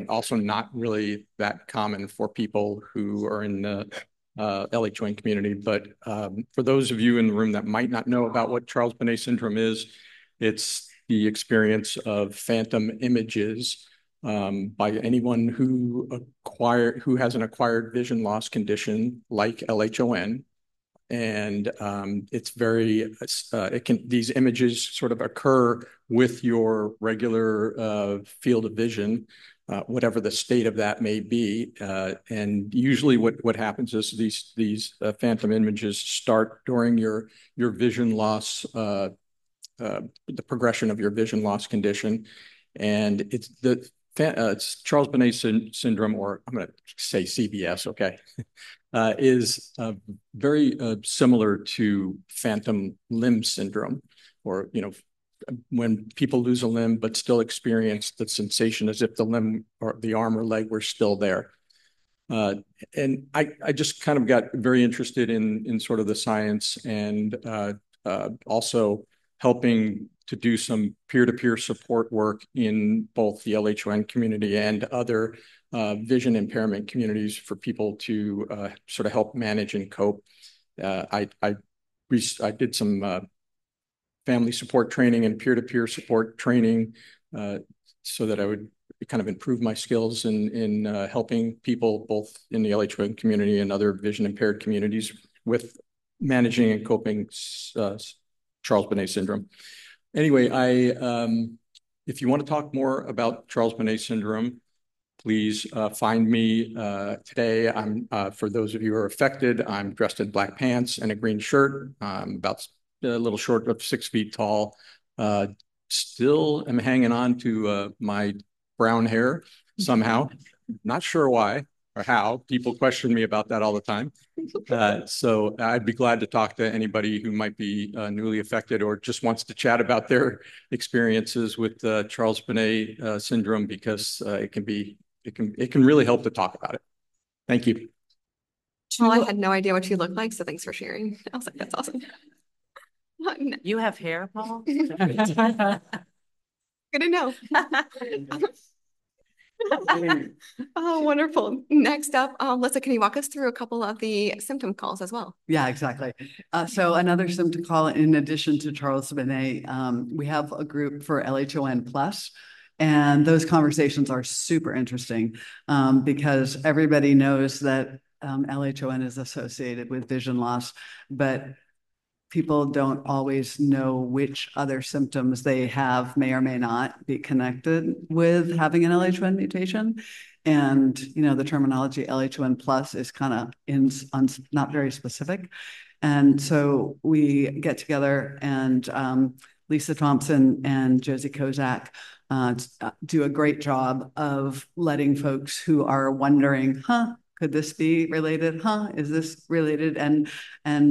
also not really that common for people who are in the LHON community. But for those of you in the room that might not know about what Charles Bonnet syndrome is, it's the experience of phantom images by anyone who has an acquired vision loss condition like LHON, And it's very, these images sort of occur with your regular field of vision, whatever the state of that may be. And usually what happens is these phantom images start during your vision loss, the progression of your vision loss condition. And it's Charles Bonnet syndrome, or I'm going to say CBS, okay, is very similar to phantom limb syndrome, or, when people lose a limb but still experience the sensation as if the limb or the arm or leg were still there. And I just kind of got very interested in sort of the science, and also helping to do some peer-to-peer support work in both the LHON community and other vision impairment communities for people to sort of help manage and cope. I did some family support training and peer-to-peer support training so that I would kind of improve my skills in helping people both in the LHON community and other vision impaired communities with managing and coping Charles Bonnet syndrome. Anyway, if you want to talk more about Charles Bonnet syndrome, please find me today. For those of you who are affected, I'm dressed in black pants and a green shirt. I'm about a little short of 6 feet tall. Still am hanging on to my brown hair somehow. Not sure why or how. People question me about that all the time. So I'd be glad to talk to anybody who might be newly affected or just wants to chat about their experiences with Charles Bonnet syndrome, because it can really help to talk about it. Thank you. Well, I had no idea what you looked like, so thanks for sharing. I was like, that's awesome. You have hair, Paul? Good to know. Oh, wonderful. Next up, Lissa, can you walk us through a couple of the symptom calls as well? Yeah, exactly. So another symptom call, in addition to Charles Bonnet, we have a group for LHON Plus, and those conversations are super interesting because everybody knows that LHON is associated with vision loss, but people don't always know which other symptoms they have may or may not be connected with having an LHON mutation. And, the terminology LHON plus is kind of not very specific. And so we get together, and Lissa Thompson and Josie Kozak do a great job of letting folks who are wondering, could this be related? Is this related? And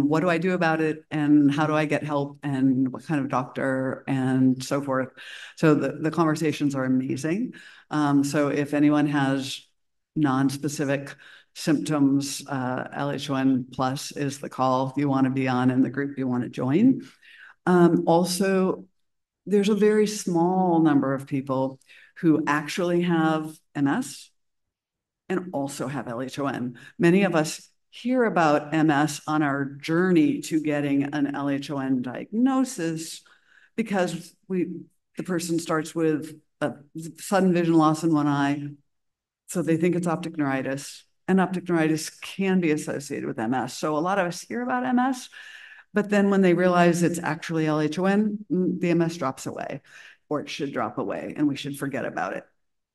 what do I do about it? And how do I get help? And what kind of doctor? And so forth. So the conversations are amazing. So if anyone has non-specific symptoms, LHON plus is the call you want to be on and the group you want to join. Also, there's a very small number of people who actually have MS and also have LHON. Many of us hear about MS on our journey to getting an LHON diagnosis because the person starts with a sudden vision loss in one eye, so they think it's optic neuritis, and optic neuritis can be associated with MS. So a lot of us hear about MS, but then when they realize it's actually LHON, the MS drops away, or it should drop away, and we should forget about it.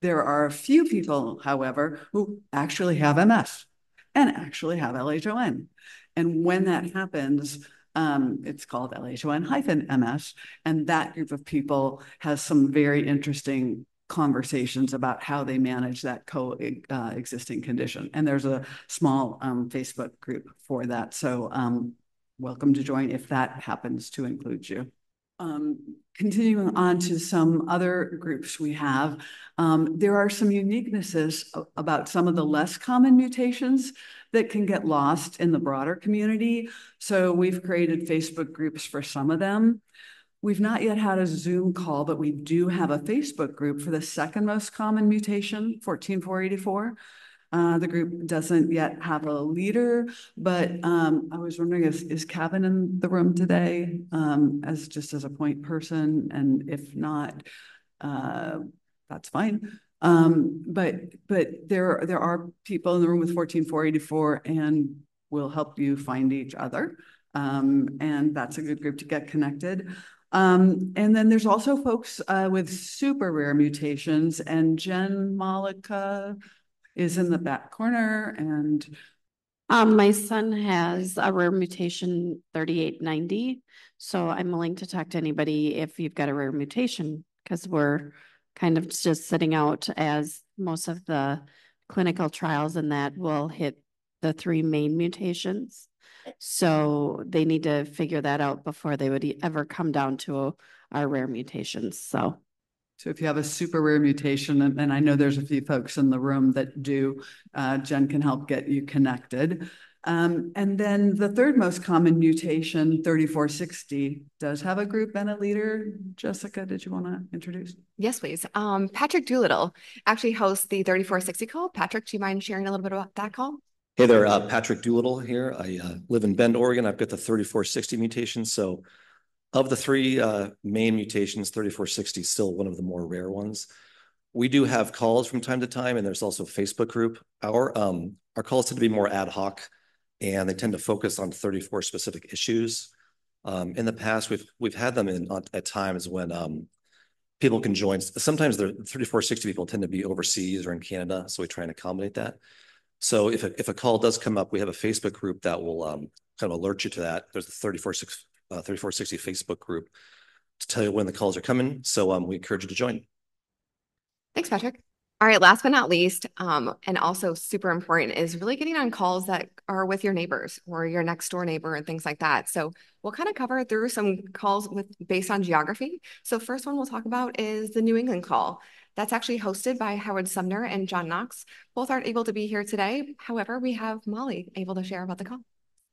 There are a few people, however, who actually have MS and actually have LHON. And when that happens, it's called LHON-MS. And that group of people has some very interesting conversations about how they manage that coexisting condition. And there's a small Facebook group for that. So welcome to join if that happens to include you. Continuing on to some other groups we have, there are some uniquenesses about some of the less common mutations that can get lost in the broader community. So we've created Facebook groups for some of them. We've not yet had a Zoom call, but we do have a Facebook group for the second most common mutation, 14484. The group doesn't yet have a leader, but I was wondering, is Kevin in the room today as a point person? And if not, that's fine. But there are people in the room with 14484, and we'll help you find each other. And that's a good group to get connected. And then there's also folks with super rare mutations, and Jen Malika is in the back corner. And my son has a rare mutation 3890. So I'm willing to talk to anybody if you've got a rare mutation, because we're kind of just sitting out as most of the clinical trials and that will hit the 3 main mutations. So they need to figure that out before they would ever come down to our rare mutations. So if you have a super rare mutation, and I know there's a few folks in the room that do, Jen can help get you connected. And then the third most common mutation, 3460, does have a group and a leader. Jessica, did you want to introduce? Yes, please. Patrick Doolittle actually hosts the 3460 call. Patrick, do you mind sharing a little bit about that call? Hey there, Patrick Doolittle here. I live in Bend, Oregon. I've got the 3460 mutation. So of the 3 main mutations, 3460 is still one of the more rare ones. We do have calls from time to time, and there's also a Facebook group. Our calls tend to be more ad hoc, and they tend to focus on 34 specific issues. In the past, we've had them at times when people can join. Sometimes the 3460 people tend to be overseas or in Canada, so we try and accommodate that. So if a call does come up, we have a Facebook group that will kind of alert you to that. There's the 3460 Facebook group to tell you when the calls are coming. So we encourage you to join. Thanks, Patrick. All right, last but not least, and also super important, is really getting on calls that are with your neighbors or your next door neighbor and things like that. So we'll kind of cover through some calls based on geography. So first one we'll talk about is the New England call. That's actually hosted by Howard Sumner and John Knox. Both aren't able to be here today. However, we have Molly able to share about the call.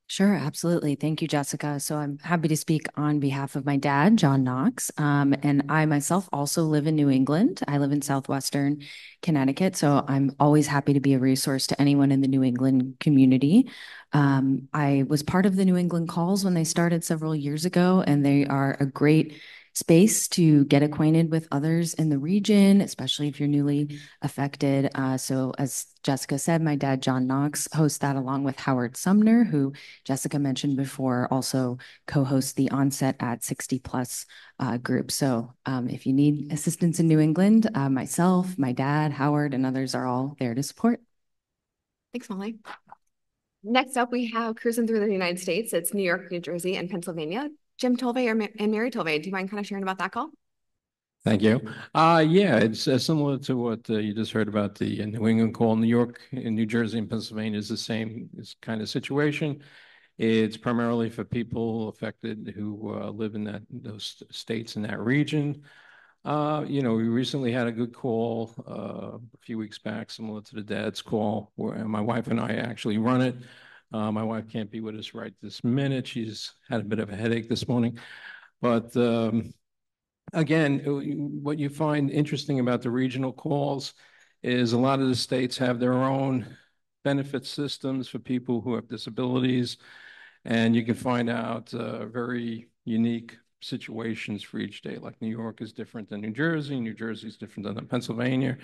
Sure, absolutely. Thank you, Jessica. So I'm happy to speak on behalf of my dad, John Knox. And I myself also live in New England. I live in Southwestern Connecticut. So I'm always happy to be a resource to anyone in the New England community. I was part of the New England calls when they started several years ago, and they are a great space to get acquainted with others in the region, especially if you're newly affected. So as Jessica said, my dad, John Knox, hosts that along with Howard Sumner, who Jessica mentioned before, also co-hosts the Onset at 60 Plus group. So if you need assistance in New England, myself, my dad, Howard, and others are all there to support. Thanks, Molly. Next up, we have cruising through the United States. It's New York, New Jersey, and Pennsylvania. Jim Tolvay and Mary Tolvay, do you mind kind of sharing about that call? Thank you. Yeah, it's similar to what you just heard about the New England call. New York and New Jersey and Pennsylvania is the same kind of situation. It's primarily for people affected who live in those states in that region. We recently had a good call a few weeks back, similar to the dad's call, where my wife and I actually run it. My wife can't be with us right this minute. She's had a bit of a headache this morning. But again, what you find interesting about the regional calls is a lot of the states have their own benefit systems for people who have disabilities, and you can find out very unique situations for each state. Like New York is different than New Jersey is different than Pennsylvania.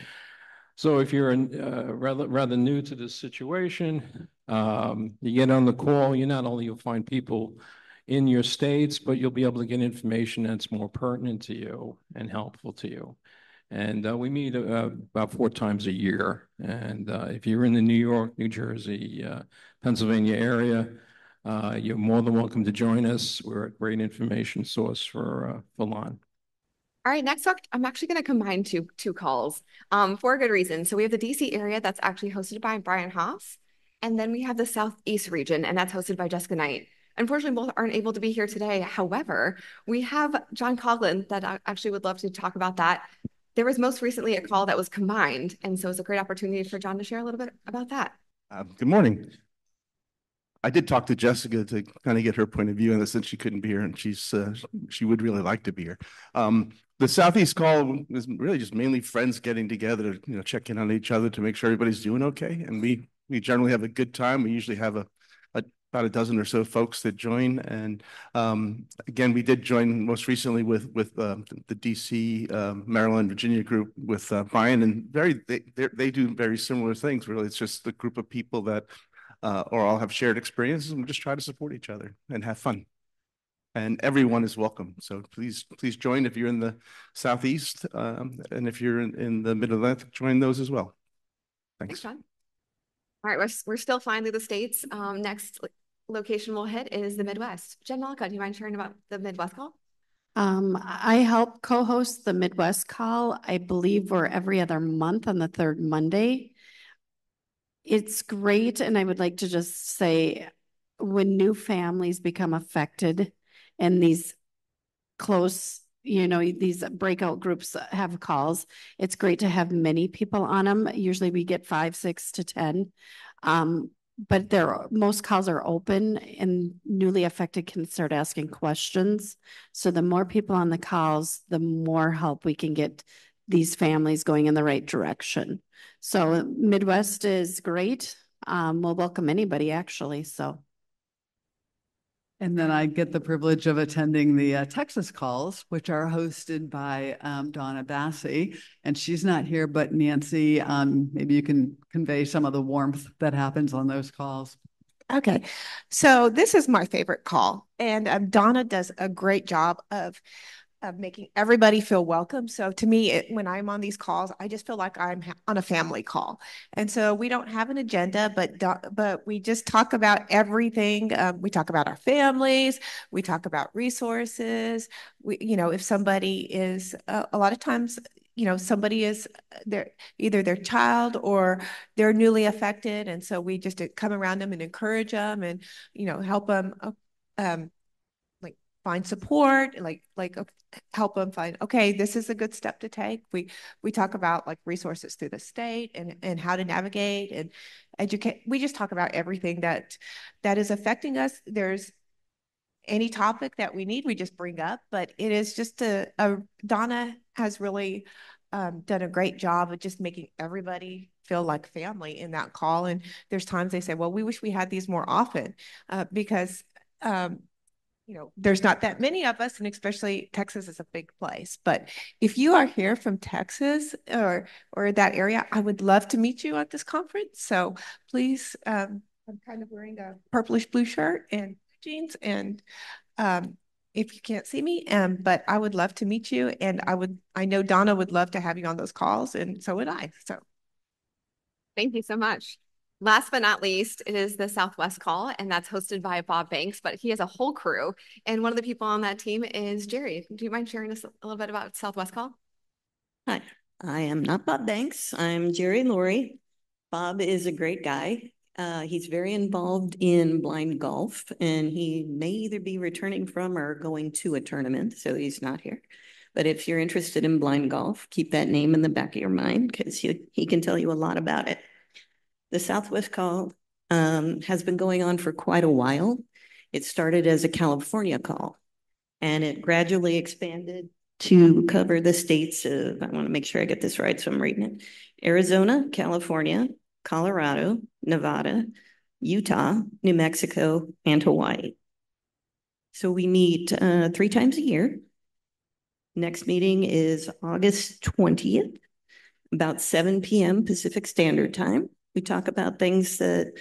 So if you're rather new to this situation, you get on the call, you'll find people in your states, but you'll be able to get information that's more pertinent to you and helpful to you. And we meet about 4 times a year. And if you're in the New York, New Jersey, Pennsylvania area, you're more than welcome to join us. We're a great information source for LHON. All right, next up, I'm actually going to combine two calls for a good reason. So we have the DC area that's actually hosted by Brian Haas, and then we have the Southeast region, and that's hosted by Jessica Knight. Unfortunately, both aren't able to be here today. However, we have John Coughlin that I actually would love to talk about that. There was most recently a call that was combined, and so it's a great opportunity for John to share a little bit about that. Good morning. I did talk to Jessica to kind of get her point of view in this, since she couldn't be here, and she would really like to be here. The Southeast call is really just mainly friends getting together to check in on each other to make sure everybody's doing okay. And we generally have a good time. We usually have about a dozen or so folks that join. And again, we did join most recently with the DC, Maryland, Virginia group with Brian, and they do very similar things. Really, it's just a group of people that or all have shared experiences, and we just try to support each other and have fun. And everyone is welcome. So please join if you're in the Southeast, and if you're in the Mid-Atlantic, join those as well. Thanks. John. All right, we're still flying through the states. Next location we'll hit is the Midwest. Jen Malika, do you mind sharing about the Midwest call? I help co-host the Midwest call. I believe we're every other month on the third Monday. It's great, and I would like to just say, when new families become affected and these close, these breakout groups have calls, it's great to have many people on them. Usually we get 5, 6 to 10. But most calls are open, and newly affected can start asking questions. So the more people on the calls, the more help we can get these families going in the right direction. So Midwest is great. We'll welcome anybody, actually. So. And then I get the privilege of attending the Texas calls, which are hosted by Donna Bassey. And she's not here, but Nancy, maybe you can convey some of the warmth that happens on those calls. Okay, so this is my favorite call, and Donna does a great job of making everybody feel welcome. So to me, when I'm on these calls, I just feel like I'm on a family call. And so we don't have an agenda, but we just talk about everything. We talk about our families. We talk about resources. If somebody is, a lot of times, somebody is either their child or they're newly affected. And so we just come around them and encourage them and, help them, find support, help them find, okay, this is a good step to take. We talk about resources through the state and how to navigate and educate. We just talk about everything that is affecting us. There's any topic that we need, we just bring up, but it is just Donna has really done a great job of just making everybody feel like family in that call. And there's times they say, well, we wish we had these more often because there's not that many of us, and especially Texas is a big place. But if you are here from Texas or that area, I would love to meet you at this conference. So please, I'm kind of wearing a purplish blue shirt and jeans, and if you can't see me, but I would love to meet you, and I know Donna would love to have you on those calls, and so would I. So thank you so much. Last but not least, it is the Southwest call, and that's hosted by Bob Banks, but he has a whole crew. And one of the people on that team is Jerry. Do you mind sharing us a little bit about Southwest call? Hi, I am not Bob Banks. I'm Jerry Laurie. Bob is a great guy. He's very involved in blind golf, and he may either be returning from or going to a tournament, so he's not here. But if you're interested in blind golf, keep that name in the back of your mind because he can tell you a lot about it. The Southwest call has been going on for quite a while. It started as a California call, and it gradually expanded to cover the states of, I want to make sure I get this right, so I'm reading it, Arizona, California, Colorado, Nevada, Utah, New Mexico, and Hawaii. So we meet 3 times a year. Next meeting is August 20th, about 7 p.m. Pacific Standard Time. We talk about things that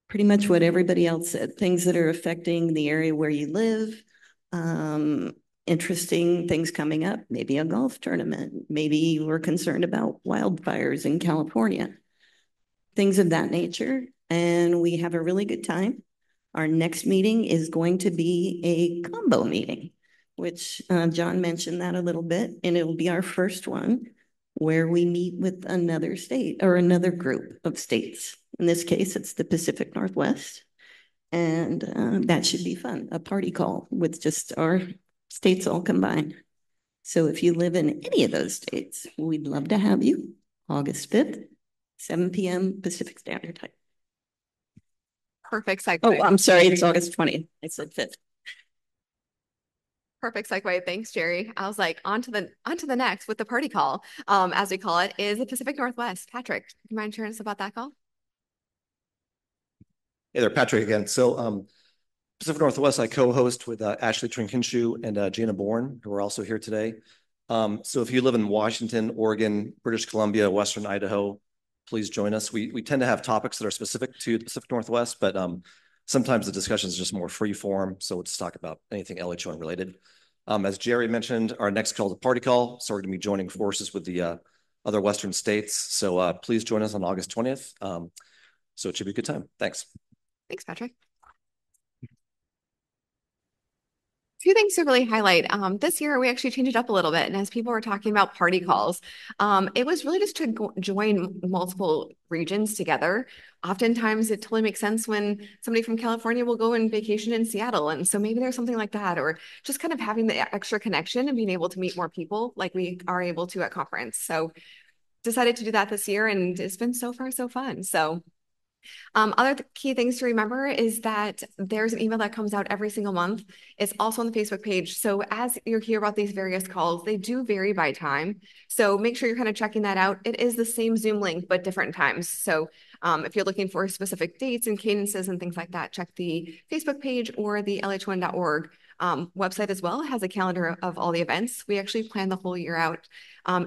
pretty much what everybody else said, things that are affecting the area where you live, interesting things coming up, maybe a golf tournament, maybe we're concerned about wildfires in California, things of that nature. And we have a really good time. Our next meeting is going to be a combo meeting, which John mentioned that a little bit, and it'll be our first one where we meet with another state or another group of states. In this case, it's the Pacific Northwest. And that should be fun, a party call with just our states all combined. So if you live in any of those states, we'd love to have you August 5th, 7 p.m. Pacific Standard Time. Perfect segue. Oh, I'm sorry, it's August 20th. I said 5th. Perfect segue. Thanks, Jerry. I was like, on to the next with the party call, as we call it, is the Pacific Northwest. Patrick, do you mind sharing us about that call? Hey there, Patrick again. So Pacific Northwest, I co-host with Ashley Trinkinshu and Gina Bourne, who are also here today. So if you live in Washington, Oregon, British Columbia, Western Idaho, please join us. We tend to have topics that are specific to the Pacific Northwest, but sometimes the discussion is just more free form. So we'll just talk about anything LHON related. As Jerry mentioned, our next call is a party call. So we're going to be joining forces with the other Western states. So please join us on August 20th. So it should be a good time. Thanks. Thanks, Patrick. Two things to really highlight. This year, we actually changed it up a little bit. And as people were talking about party calls, it was really just to join multiple regions together. Oftentimes, it totally makes sense when somebody from California will go on vacation in Seattle. And so maybe there's something like that, or just kind of having the extra connection and being able to meet more people like we are able to at conference. So decided to do that this year, and it's been so far so fun. So other key things to remember is that there's an email that comes out every single month. It's also on the Facebook page. So as you hear about these various calls, they do vary by time. So make sure you're kind of checking that out. It is the same Zoom link, but different times. So if you're looking for specific dates and cadences and things like that, check the Facebook page or the LHON.org website as well. It has a calendar of all the events. We actually plan the whole year out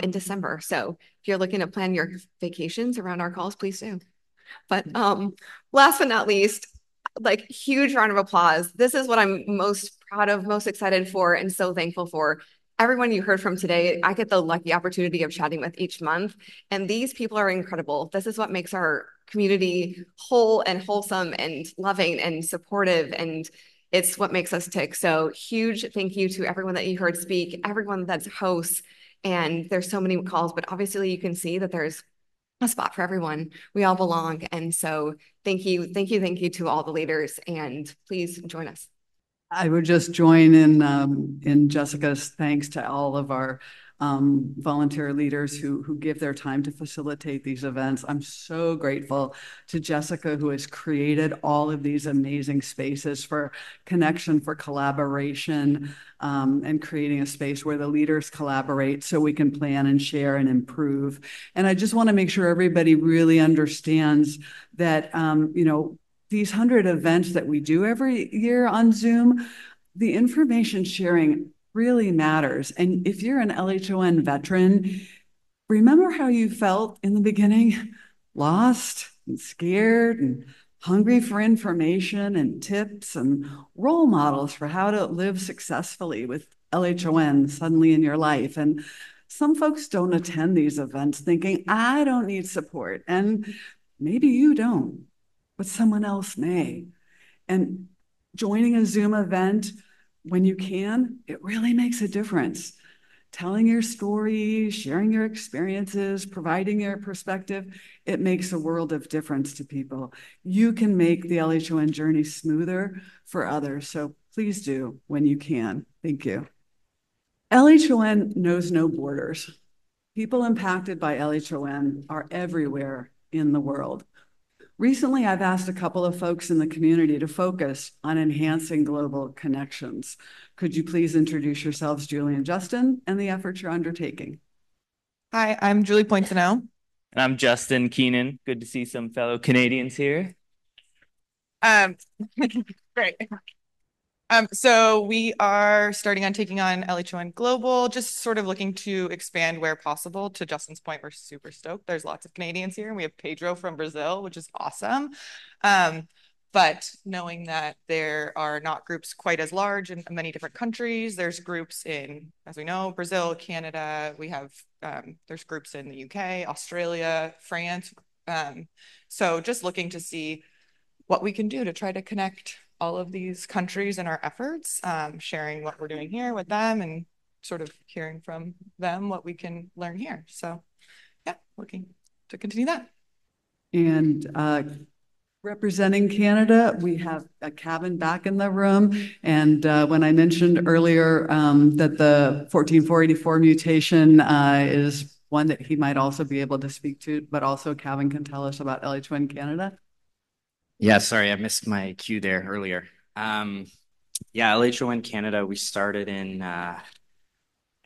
in December. So if you're looking to plan your vacations around our calls, please do. But last but not least, like huge round of applause. This is what I'm most proud of, most excited for, and so thankful for. Everyone you heard from today, I get the lucky opportunity of chatting with each month, and these people are incredible. This is what makes our community whole and wholesome and loving and supportive, and it's what makes us tick. So huge thank you to everyone that you heard speak, everyone that's hosts, and there's so many calls, but obviously you can see that there's a spot for everyone. We all belong. And so thank you to all the leaders, and please join us. I would just join in Jessica's thanks to all of our volunteer leaders who give their time to facilitate these events. I'm so grateful to Jessica, who has created all of these amazing spaces for connection, for collaboration, and creating a space where the leaders collaborate so we can plan and share and improve. And I just want to make sure everybody really understands that, these 100 events that we do every year on Zoom, the information sharing really matters. And if you're an LHON veteran, remember how you felt in the beginning, lost and scared and hungry for information and tips and role models for how to live successfully with LHON suddenly in your life. And some folks don't attend these events thinking, I don't need support. And maybe you don't, but someone else may. And joining a Zoom event when you can, it really makes a difference. Telling your story, sharing your experiences, providing your perspective, it makes a world of difference to people. You can make the LHON journey smoother for others. So please do when you can. Thank you. LHON knows no borders. People impacted by LHON are everywhere in the world. Recently, I've asked a couple of folks in the community to focus on enhancing global connections. Could you please introduce yourselves, Julie and Justin, and the efforts you're undertaking? Hi, I'm Julie Poincenot. And I'm Justin Keenan. Good to see some fellow Canadians here. Great. So we are starting on taking on LHON Global, just sort of looking to expand where possible. To Justin's point, we're super stoked. There's lots of Canadians here, and we have Pedro from Brazil, which is awesome. But knowing that there are not groups quite as large in many different countries, there's groups in, as we know, Brazil, Canada. We have, there's groups in the UK, Australia, France. So just looking to see what we can do to try to connect all of these countries in our efforts, sharing what we're doing here with them and sort of hearing from them what we can learn here. So yeah, looking to continue that. And representing Canada, we have a Kevin back in the room. And when I mentioned earlier that the 14484 mutation is one that he might also be able to speak to, but also Kevin can tell us about LHON Canada. Yeah, sorry, I missed my cue there earlier. Yeah, LHON Canada, we started in, I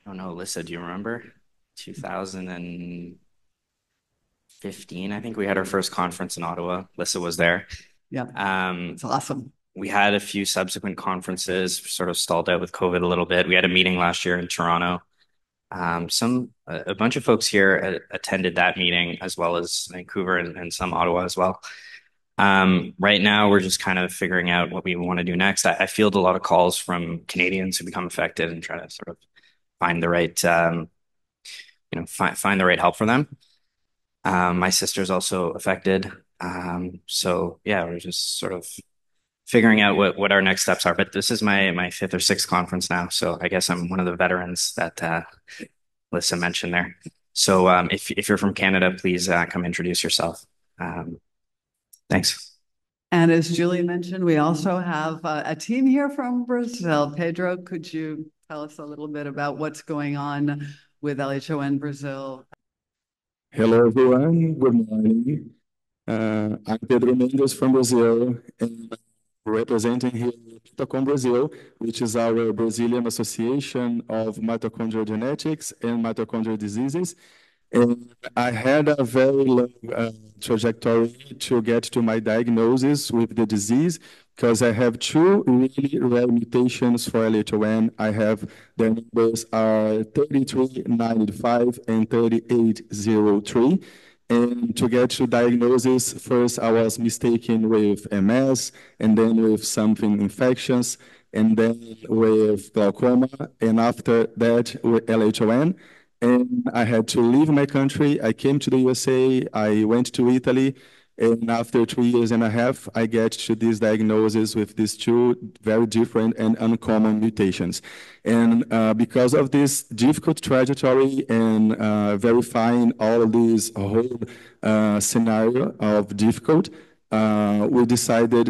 don't know, Lissa, do you remember? 2015, I think we had our first conference in Ottawa. Lissa was there. Yeah, it's awesome. We had a few subsequent conferences, sort of stalled out with COVID a little bit. We had a meeting last year in Toronto. A bunch of folks here attended that meeting, as well as Vancouver and some Ottawa as well. Right now, we're just kind of figuring out what we want to do next. I field a lot of calls from Canadians who become affected and try to sort of find the right, find the right help for them. My sister's also affected. So yeah, we're just sort of figuring out what our next steps are. But this is my fifth or sixth conference now, so I guess I'm one of the veterans that Lissa mentioned there. So if you're from Canada, please come introduce yourself. Thanks. And as Julie mentioned, we also have a team here from Brazil. Pedro, could you tell us a little bit about what's going on with LHON Brazil? Hello, everyone. Good morning. I'm Pedro Mendes from Brazil, and representing here Mitochondria Brazil, which is our Brazilian Association of Mitochondrial Genetics and Mitochondrial Diseases. And I had a very long trajectory to get to my diagnosis with the disease, because I have two really rare mutations for LHON. I have, their numbers are 3395 and 3803. And to get to diagnosis, first I was mistaken with MS, and then with something infections, and then with glaucoma, and after that with LHON. And I had to leave my country. I came to the USA, I went to Italy, and after 3.5 years, I get to this diagnosis with these two very different and uncommon mutations. And because of this difficult trajectory and verifying all of these whole scenario of difficult, I decided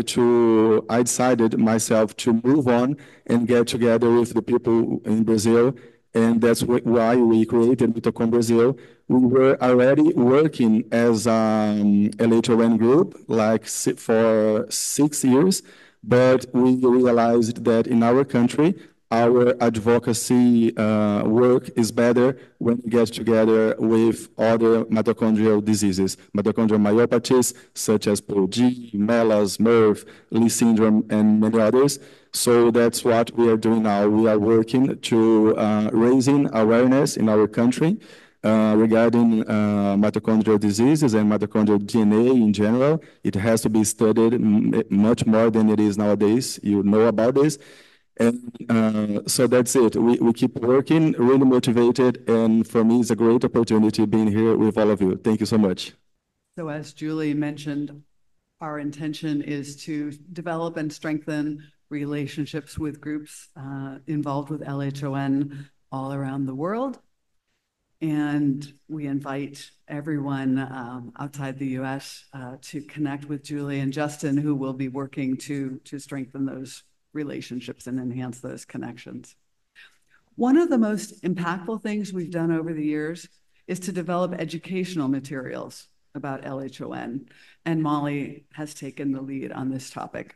myself to move on and get together with the people in Brazil. And that's why we created Mitochondria Brazil. We were already working as LHON group for 6 years, but we realized that in our country, our advocacy work is better when we get together with other mitochondrial diseases, mitochondrial myopathies such as POG, MELAS, MERV, Lee syndrome, and many others. So that's what we are doing now. We are working to raising awareness in our country regarding mitochondrial diseases and mitochondrial DNA in general. It has to be studied much more than it is nowadays. You know about this. And so that's it. We keep working, really motivated, and for me, it's a great opportunity being here with all of you. Thank you so much. So as Julie mentioned, our intention is to develop and strengthen relationships with groups involved with LHON all around the world. And we invite everyone outside the US to connect with Julie and Justin, who will be working to strengthen those relationships and enhance those connections. One of the most impactful things we've done over the years is to develop educational materials about LHON, and Molly has taken the lead on this topic.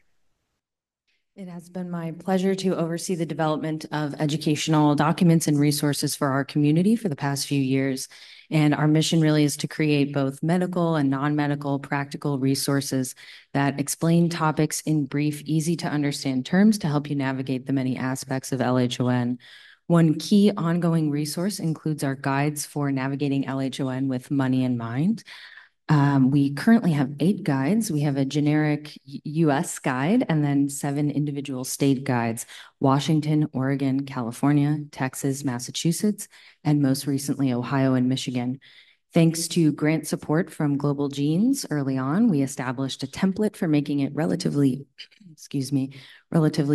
It has been my pleasure to oversee the development of educational documents and resources for our community for the past few years. And our mission really is to create both medical and non-medical practical resources that explain topics in brief, easy to understand terms to help you navigate the many aspects of LHON. One key ongoing resource includes our guides for navigating LHON with money in mind. We currently have 8 guides. We have a generic US guide and then 7 individual state guides: Washington, Oregon, California, Texas, Massachusetts, and most recently, Ohio and Michigan. Thanks to grant support from Global Genes early on, we established a template for making it relatively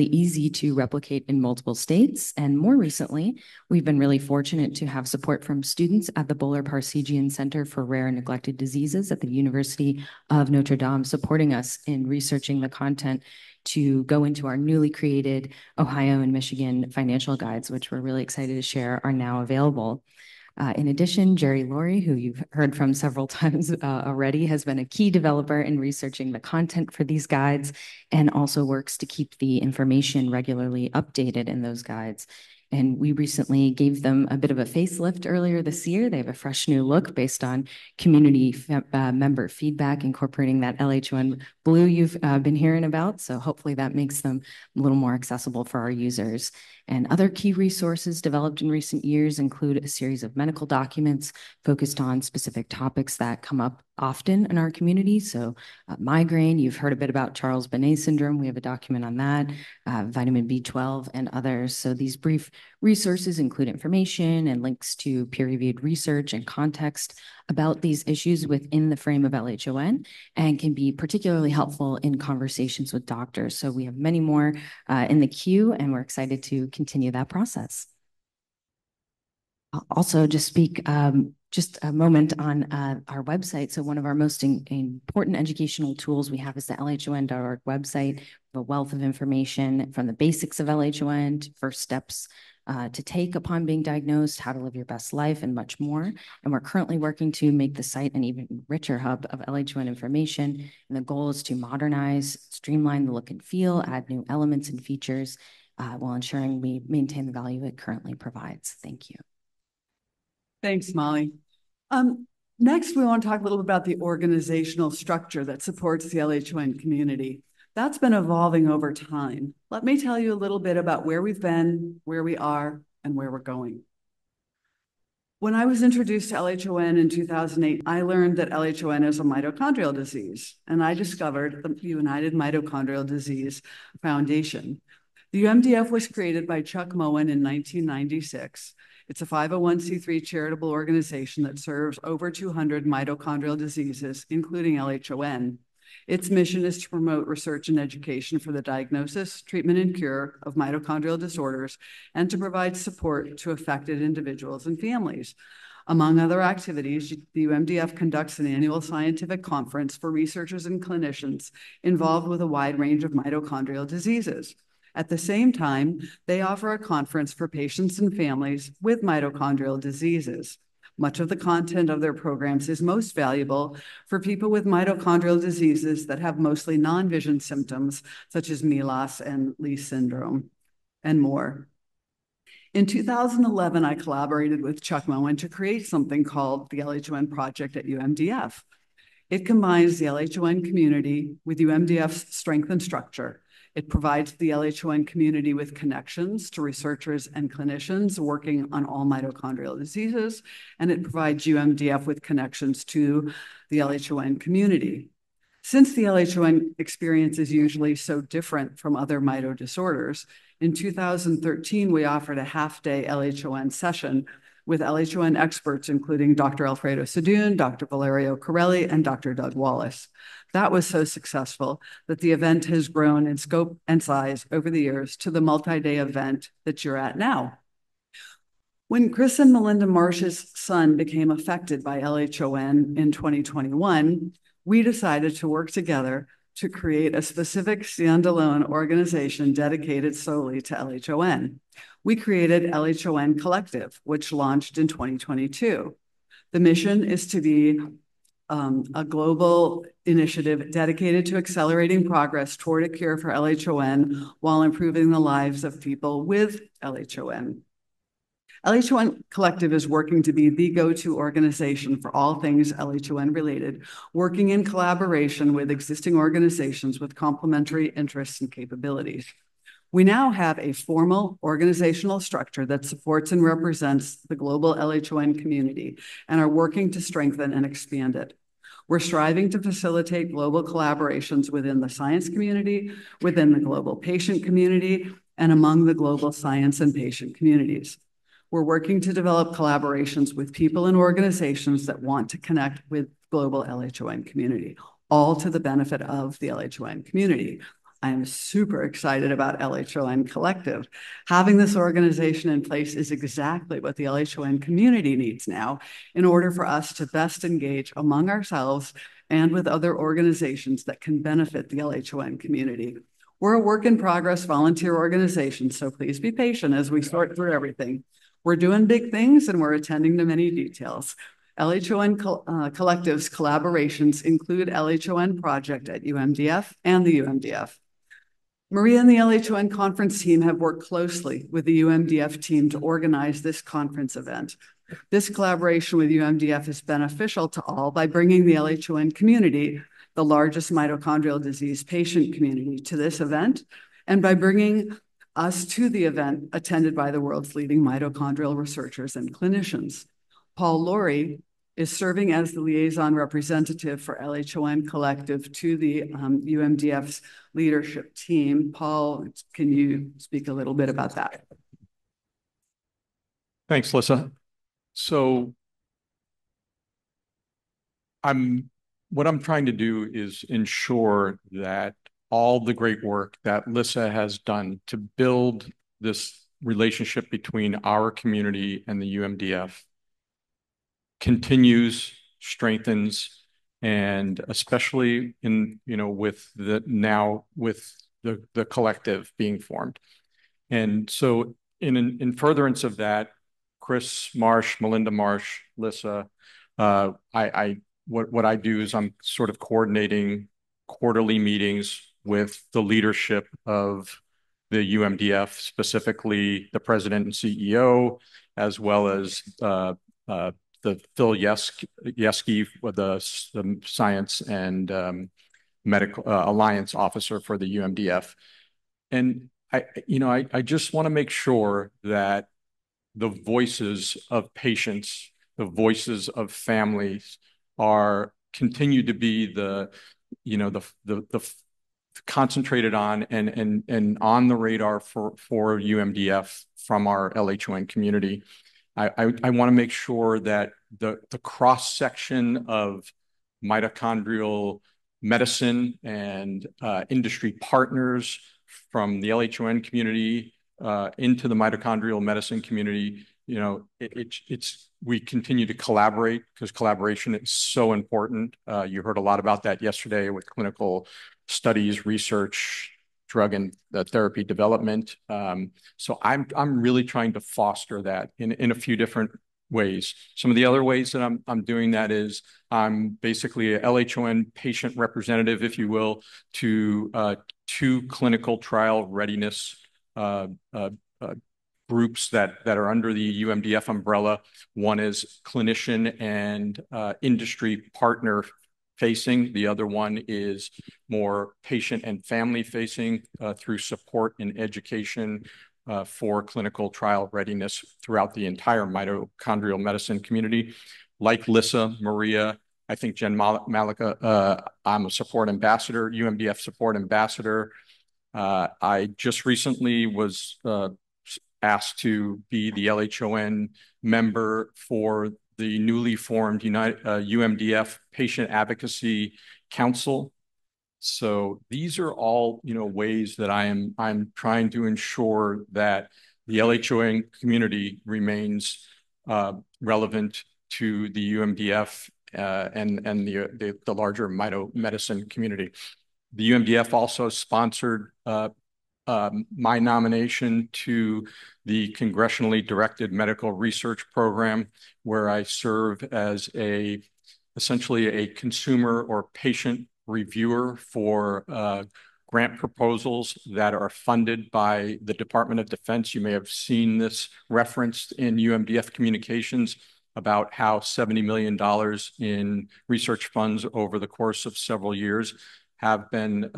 easy to replicate in multiple states. And more recently, we've been really fortunate to have support from students at the Boler-Parsegian Center for Rare and Neglected Diseases at the University of Notre Dame, supporting us in researching the content to go into our newly created Ohio and Michigan financial guides, which we're really excited to share are now available. In addition, Jerry Laurie, who you've heard from several times already, has been a key developer in researching the content for these guides and also works to keep the information regularly updated in those guides. And we recently gave them a bit of a facelift earlier this year. They have a fresh new look based on community member feedback, incorporating that LHON blue you've been hearing about. So hopefully that makes them a little more accessible for our users. And other key resources developed in recent years include a series of medical documents focused on specific topics that come up often in our community. So migraine, you've heard a bit about Charles-Bonnet syndrome. We have a document on that, vitamin B12 and others. So these brief resources include information and links to peer-reviewed research and context about these issues within the frame of LHON and can be particularly helpful in conversations with doctors. So we have many more in the queue, and we're excited to continue that process. I'll also just speak just a moment on our website. So one of our most important educational tools we have is the LHON.org website, a wealth of information from the basics of LHON to first steps to take upon being diagnosed, how to live your best life, and much more. And we're currently working to make the site an even richer hub of LHON information. And the goal is to modernize, streamline the look and feel, add new elements and features while ensuring we maintain the value it currently provides. Thank you. Thanks, Molly. Next, we want to talk a little bit about the organizational structure that supports the LHON community. That's been evolving over time. Let me tell you a little bit about where we've been, where we are, and where we're going. When I was introduced to LHON in 2008, I learned that LHON is a mitochondrial disease, and I discovered the United Mitochondrial Disease Foundation. The UMDF was created by Chuck Moen in 1996. It's a 501c3 charitable organization that serves over 200 mitochondrial diseases, including LHON. Its mission is to promote research and education for the diagnosis, treatment, and cure of mitochondrial disorders, and to provide support to affected individuals and families. Among other activities, the UMDF conducts an annual scientific conference for researchers and clinicians involved with a wide range of mitochondrial diseases. At the same time, they offer a conference for patients and families with mitochondrial diseases. Much of the content of their programs is most valuable for people with mitochondrial diseases that have mostly non-vision symptoms, such as MELAS and Leigh syndrome, and more. In 2011, I collaborated with Chuck Moen to create something called the LHON Project at UMDF. It combines the LHON community with UMDF's strength and structure. It provides the LHON community with connections to researchers and clinicians working on all mitochondrial diseases, and it provides UMDF with connections to the LHON community. Since the LHON experience is usually so different from other mito disorders, in 2013, we offered a half-day LHON session with LHON experts, including Dr. Alfredo Sadoun, Dr. Valerio Corelli, and Dr. Doug Wallace. That was so successful that the event has grown in scope and size over the years to the multi-day event that you're at now. When Chris and Melinda Marsh's son became affected by LHON in 2021, we decided to work together to create a specific standalone organization dedicated solely to LHON. We created LHON Collective, which launched in 2022. The mission is to be a global initiative dedicated to accelerating progress toward a cure for LHON while improving the lives of people with LHON. LHON Collective is working to be the go-to organization for all things LHON related, working in collaboration with existing organizations with complementary interests and capabilities. We now have a formal organizational structure that supports and represents the global LHON community and are working to strengthen and expand it. We're striving to facilitate global collaborations within the science community, within the global patient community, and among the global science and patient communities. We're working to develop collaborations with people and organizations that want to connect with global LHON community, all to the benefit of the LHON community. I am super excited about LHON Collective. Having this organization in place is exactly what the LHON community needs now in order for us to best engage among ourselves and with other organizations that can benefit the LHON community. We're a work in progress volunteer organization, so please be patient as we sort through everything. We're doing big things and we're attending to many details. LHON Collective's collaborations include LHON Project at UMDF and the UMDF. Maria and the LHON conference team have worked closely with the UMDF team to organize this conference event. This collaboration with UMDF is beneficial to all by bringing the LHON community, the largest mitochondrial disease patient community, to this event, and by bringing us to the event attended by the world's leading mitochondrial researchers and clinicians. Paul Laurie is serving as the liaison representative for LHON Collective to the UMDF's leadership team. Paul, can you speak a little bit about that? Thanks, Lissa. So what I'm trying to do is ensure that all the great work that Lissa has done to build this relationship between our community and the UMDF continues, strengthens, and especially with the collective being formed. And so in furtherance of that, Chris Marsh, Melinda Marsh, Lissa, what I do is I'm sort of coordinating quarterly meetings with the leadership of the UMDF, specifically the president and CEO, as well as the Phil Yeski, the Science and Medical Alliance Officer for the UMDF. And I just want to make sure that the voices of patients, the voices of families continue to be the concentrated on and on the radar for UMDF from our LHON community. I want to make sure that the cross section of mitochondrial medicine and industry partners from the LHON community into the mitochondrial medicine community, we continue to collaborate because collaboration is so important. You heard a lot about that yesterday with clinical studies, research, drug and therapy development. So I'm really trying to foster that in a few different ways. Some of the other ways that I'm doing that is I'm basically a LHON patient representative, if you will, to two clinical trial readiness groups that are under the UMDF umbrella. One is clinician and industry partner facing. The other one is more patient and family facing through support and education for clinical trial readiness throughout the entire mitochondrial medicine community. Like Lissa, Maria, I think Jen Malika, I'm a support ambassador, UMDF support ambassador. I just recently was asked to be the LHON member for the newly formed UMDF Patient Advocacy Council. So these are all ways that I'm trying to ensure that the LHON community remains relevant to the UMDF and the larger medicine community. The UMDF also sponsored my nomination to the Congressionally Directed Medical Research Program, where I serve as essentially a consumer or patient reviewer for grant proposals that are funded by the Department of Defense. You may have seen this referenced in UMDF communications about how $70 million in research funds over the course of several years have been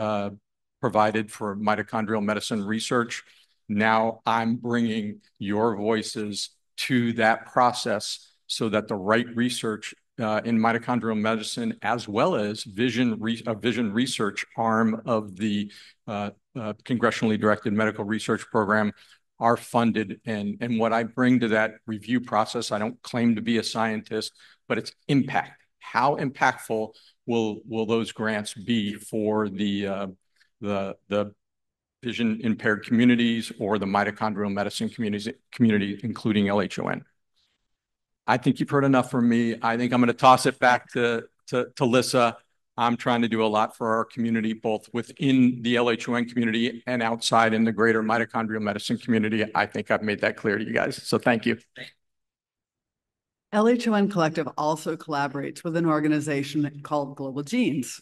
provided for mitochondrial medicine research. Now I'm bringing your voices to that process so that the right research in mitochondrial medicine, as well as vision research arm of the Congressionally Directed Medical Research Program, are funded. And what I bring to that review process, I don't claim to be a scientist, but it's impact. How impactful will those grants be for the vision impaired communities or the mitochondrial medicine community, including LHON? I think you've heard enough from me. I think I'm going to toss it back to Lissa. I'm trying to do a lot for our community, both within the LHON community and outside in the greater mitochondrial medicine community. I think I've made that clear to you guys. So thank you. LHON Collective also collaborates with an organization called Global Genes.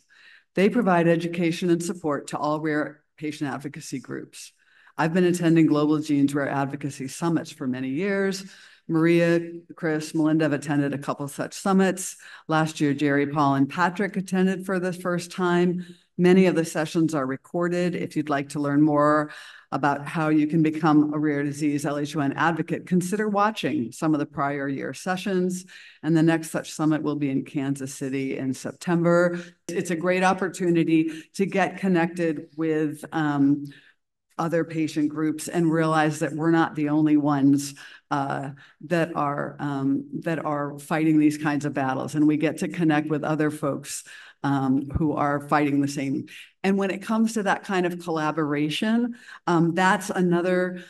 They provide education and support to all rare patient advocacy groups. I've been attending Global Genes Rare Advocacy Summits for many years. Maria, Chris, Melinda have attended a couple such summits. Last year, Jerry, Paul, and Patrick attended for the first time. Many of the sessions are recorded. If you'd like to learn more about how you can become a rare disease LHON advocate, consider watching some of the prior year sessions. And the next such summit will be in Kansas City in September. It's a great opportunity to get connected with other patient groups and realize that we're not the only ones that are fighting these kinds of battles, and we get to connect with other folks who are fighting the same. And when it comes to that kind of collaboration, that's another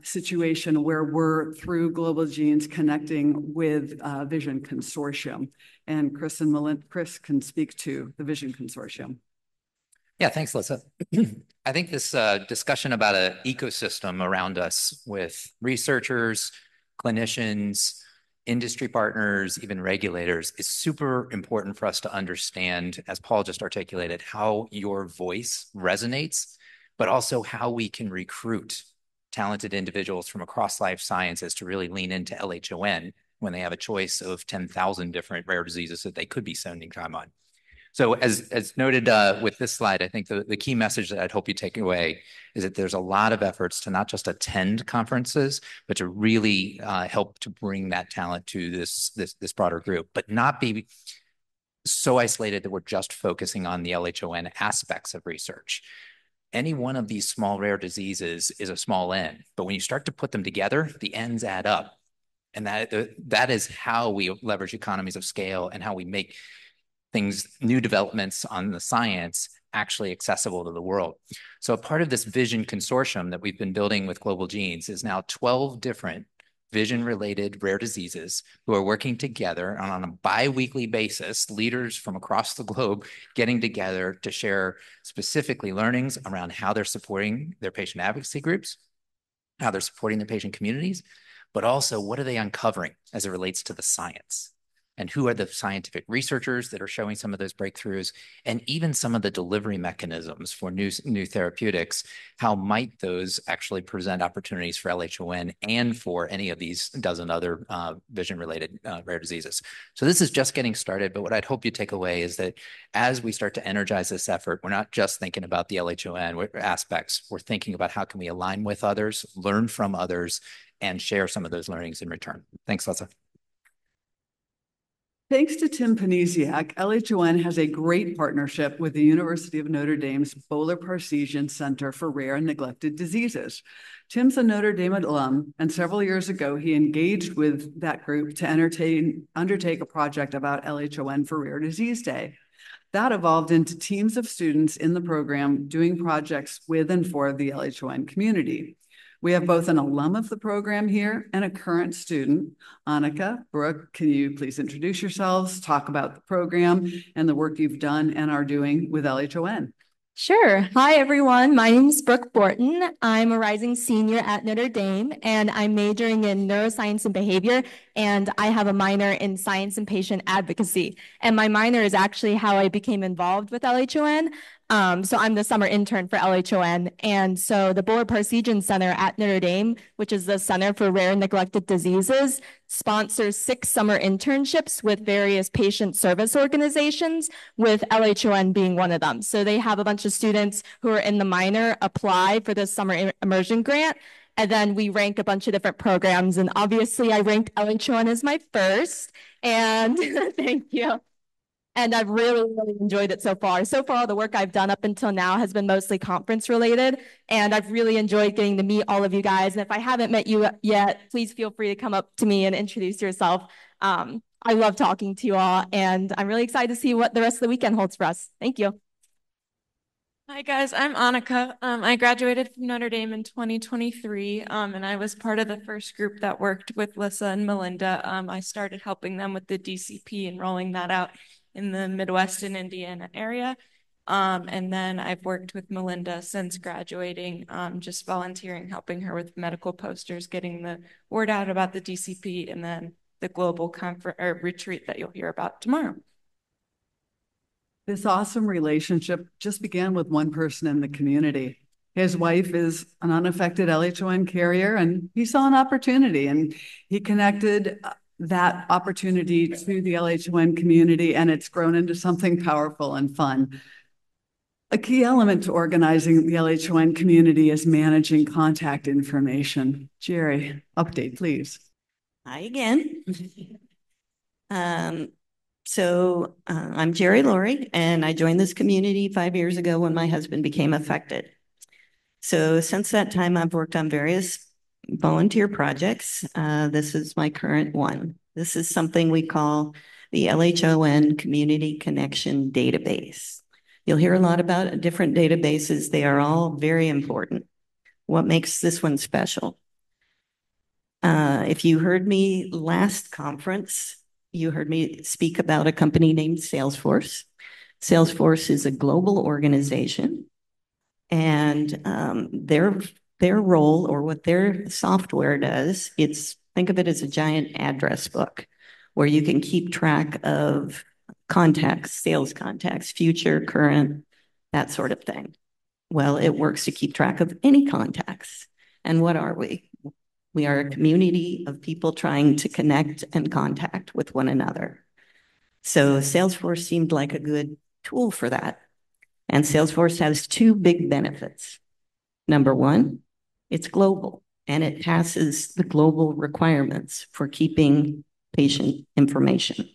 situation where we're through Global Genes connecting with Vision Consortium, and Chris can speak to the Vision Consortium. Yeah, thanks, Lissa. I think this discussion about an ecosystem around us with researchers, clinicians, industry partners, even regulators is super important for us to understand, as Paul just articulated, how your voice resonates, but also how we can recruit talented individuals from across life sciences to really lean into LHON when they have a choice of 10,000 different rare diseases that they could be spending time on. So as noted with this slide, I think the key message that I'd hope you take away is that there's a lot of efforts to not just attend conferences, but to really help to bring that talent to this broader group, but not be so isolated that we're just focusing on the LHON aspects of research. Any one of these small rare diseases is a small N, but when you start to put them together, the N's add up. And that is how we leverage economies of scale and how we make new developments on the science actually accessible to the world. So a part of this Vision Consortium that we've been building with Global Genes is now 12 different vision-related rare diseases who are working together on a bi-weekly basis, leaders from across the globe getting together to share specifically learnings around how they're supporting their patient advocacy groups, how they're supporting their patient communities, but also what are they uncovering as it relates to the science? And who are the scientific researchers that are showing some of those breakthroughs, and even some of the delivery mechanisms for new therapeutics? How might those actually present opportunities for LHON and for any of these dozen other vision-related rare diseases? So this is just getting started, but what I'd hope you take away is that as we start to energize this effort, we're not just thinking about the LHON aspects, we're thinking about how can we align with others, learn from others, and share some of those learnings in return. Thanks, Lissa. Thanks to Tim Panesiak, LHON has a great partnership with the University of Notre Dame's Bowler-Parseghian Center for Rare and Neglected Diseases. Tim's a Notre Dame alum, and several years ago, he engaged with that group to undertake a project about LHON for Rare Disease Day. That evolved into teams of students in the program doing projects with and for the LHON community. We have both an alum of the program here and a current student. Annika, Brooke, can you please introduce yourselves, talk about the program and the work you've done and are doing with LHON? Sure. Hi, everyone. My name is Brooke Borton. I'm a rising senior at Notre Dame, and I'm majoring in neuroscience and behavior, and I have a minor in science and patient advocacy. And my minor is actually how I became involved with LHON. So I'm the summer intern for LHON. And so the Bowler-Parseghian Center at Notre Dame, which is the Center for Rare and Neglected Diseases, sponsors 6 summer internships with various patient service organizations, with LHON being one of them. So they have a bunch of students who are in the minor apply for the summer immersion grant. And then we rank a bunch of different programs. And obviously I ranked LHON as my first. And thank you. And I've really, really enjoyed it so far. So far, all the work I've done up until now has been mostly conference related. And I've really enjoyed getting to meet all of you guys. And if I haven't met you yet, please feel free to come up to me and introduce yourself. I love talking to you all. And I'm really excited to see what the rest of the weekend holds for us. Thank you. Hi guys, I'm Annika. I graduated from Notre Dame in 2023, and I was part of the first group that worked with Lissa and Melinda. I started helping them with the DCP and rolling that out in the Midwest and Indiana area. And then I've worked with Melinda since graduating, just volunteering, helping her with medical posters, getting the word out about the DCP, and then the global conference or retreat that you'll hear about tomorrow. This awesome relationship just began with one person in the community. His wife is an unaffected LHON carrier, and he saw an opportunity, and he connected that opportunity to the LHON community, and it's grown into something powerful and fun. A key element to organizing the LHON community is managing contact information. Jerry, update, please. Hi again. I'm Jerry Laurie, and I joined this community 5 years ago when my husband became affected. So since that time, I've worked on various volunteer projects. This is my current one. This is something we call the LHON Community Connection Database. You'll hear a lot about different databases. They are all very important. What makes this one special? If you heard me last conference, you heard me speak about a company named Salesforce. Salesforce is a global organization, and their role, or what their software does, think of it as a giant address book where you can keep track of contacts, sales contacts, future, current, that sort of thing. Well, it works to keep track of any contacts. And what are we? We are a community of people trying to connect and contact with one another. So Salesforce seemed like a good tool for that. And Salesforce has two big benefits. Number one, it's global, and it passes the global requirements for keeping patient information.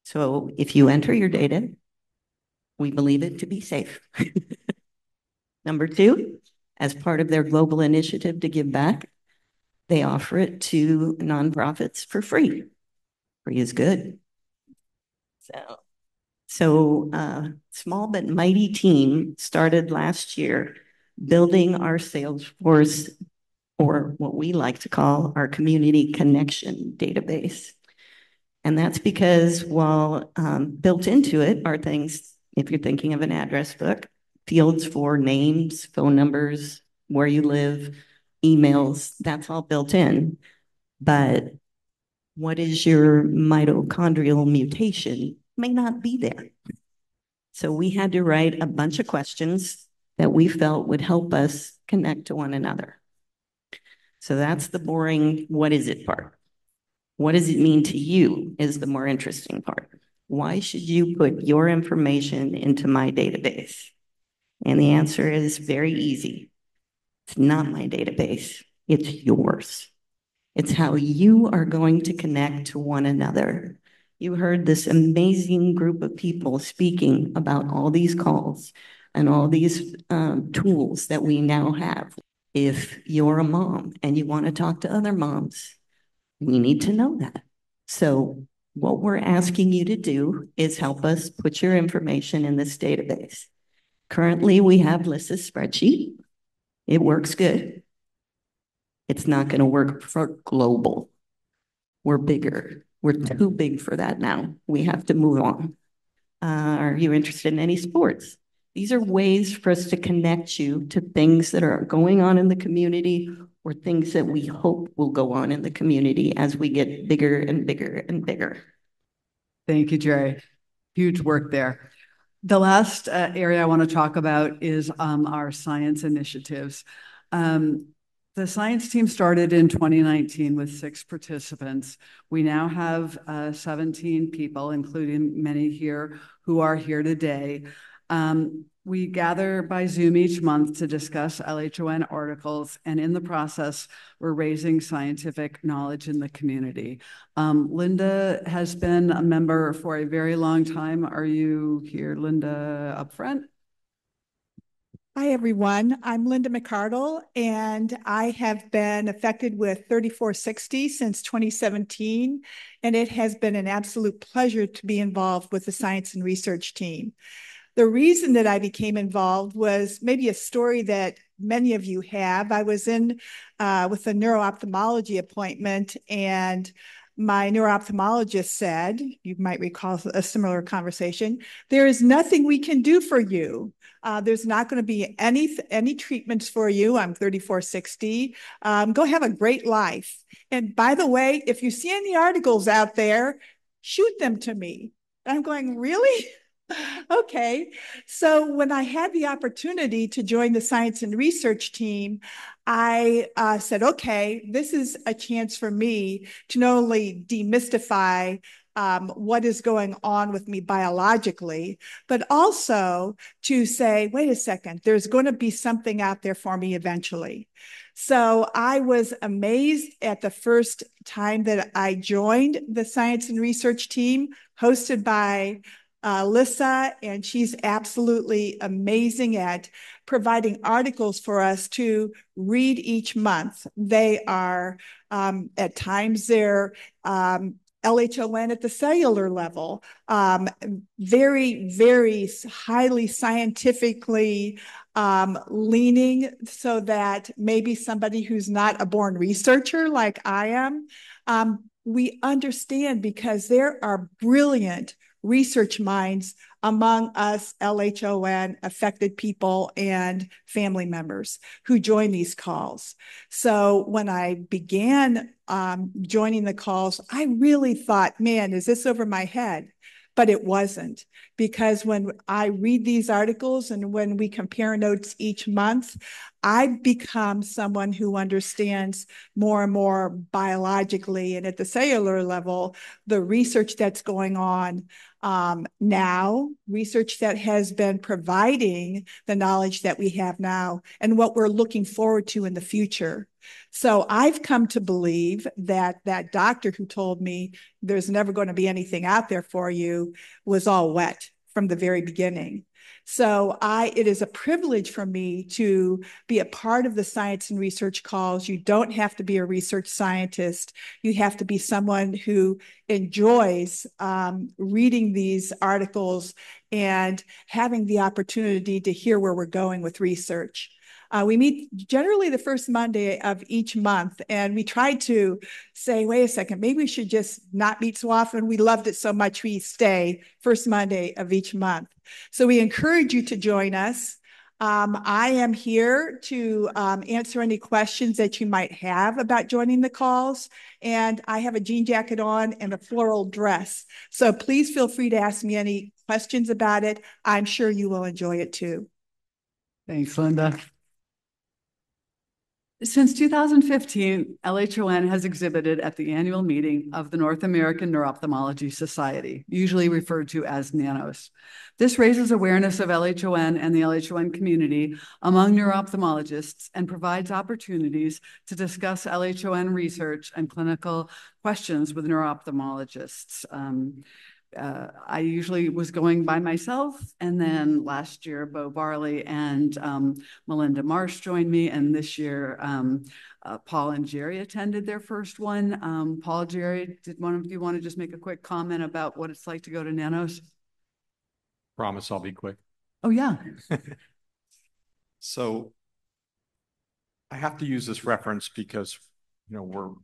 So if you enter your data, we believe it to be safe. Number two, as part of their global initiative to give back, they offer it to nonprofits for free. Free is good. So small but mighty team started last year building our Salesforce, or what we like to call our community connection database. And that's because while built into it are things, if you're thinking of an address book, fields for names, phone numbers, where you live, emails, that's all built in. But what is your mitochondrial mutation may not be there. So we had to write a bunch of questions that we felt would help us connect to one another. So that's the boring, what is it part? What does it mean to you is the more interesting part. Why should you put your information into my database? And the answer is very easy. It's not my database, it's yours. It's how you are going to connect to one another. You heard this amazing group of people speaking about all these calls and all these tools that we now have. If you're a mom and you want to talk to other moms, we need to know that. So what we're asking you to do is help us put your information in this database. Currently, we have Lissa's spreadsheet. It works good. It's not going to work for global. We're bigger. We're too big for that now. We have to move on. Are you interested in any sports? These are ways for us to connect you to things that are going on in the community or things that we hope will go on in the community as we get bigger and bigger and bigger. Thank you, Jerry. Huge work there. The last area I want to talk about is our science initiatives. The science team started in 2019 with 6 participants. We now have 17 people, including many here who are here today. We gather by Zoom each month to discuss LHON articles, and in the process, we're raising scientific knowledge in the community. Linda has been a member for a very long time. Are you here, Linda, up front? Hi, everyone. I'm Linda McCardle, and I have been affected with 3460 since 2017, and it has been an absolute pleasure to be involved with the science and research team. The reason that I became involved was maybe a story that many of you have. I was in with a neuro-ophthalmology appointment, and my neuro-ophthalmologist said, you might recall a similar conversation, there is nothing we can do for you. There's not going to be any treatments for you. I'm 3460. Go have a great life. And by the way, if you see any articles out there, shoot them to me. And I'm going, really? Okay, so when I had the opportunity to join the science and research team, I said, okay, this is a chance for me to not only demystify what is going on with me biologically, but also to say, wait a second, there's going to be something out there for me eventually. So I was amazed at the first time that I joined the science and research team hosted by Lissa, and she's absolutely amazing at providing articles for us to read each month. They are, at times, they're LHON at the cellular level, very, very highly scientifically leaning, so that maybe somebody who's not a born researcher like I am, we understand, because there are brilliant research minds among us LHON affected people and family members who join these calls. So when I began joining the calls, I really thought, man, is this over my head? But it wasn't, because when I read these articles and when we compare notes each month, I become someone who understands more and more biologically and at the cellular level the research that's going on now, research that has been providing the knowledge that we have now and what we're looking forward to in the future. So I've come to believe that that doctor who told me there's never going to be anything out there for you was all wet from the very beginning. So it is a privilege for me to be a part of the science and research calls. You don't have to be a research scientist. You have to be someone who enjoys reading these articles and having the opportunity to hear where we're going with research. We meet generally the first Monday of each month, and we tried to say, wait a second, maybe we should just not meet so often. We loved it so much, we stay first Monday of each month. So we encourage you to join us. I am here to answer any questions that you might have about joining the calls. And I have a jean jacket on and a floral dress. So please feel free to ask me any questions about it. I'm sure you will enjoy it too. Thanks, Linda. Since 2015, LHON has exhibited at the annual meeting of the North American Neuro-Ophthalmology Society, usually referred to as NANOS. This raises awareness of LHON and the LHON community among neuro-ophthalmologists and provides opportunities to discuss LHON research and clinical questions with neuro-ophthalmologists. I usually was going by myself, and then last year Bo Barley and Melinda Marsh joined me, and this year Paul and Jerry attended their first one. Paul, Jerry, did one of you want to just make a quick comment about what it's like to go to Nanos? Promise I'll be quick. Oh yeah. So I have to use this reference because we're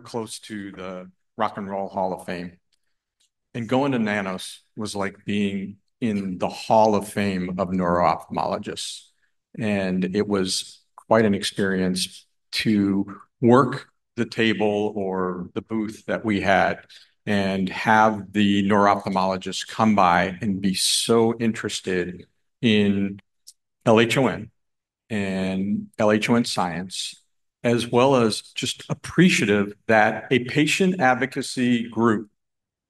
close to the Rock and Roll Hall of Fame. And going to Nanos was like being in the Hall of Fame of neuro-ophthalmologists. And it was quite an experience to work the table or the booth that we had and have the neuro-ophthalmologists come by and be so interested in LHON and LHON science, as well as just appreciative that a patient advocacy group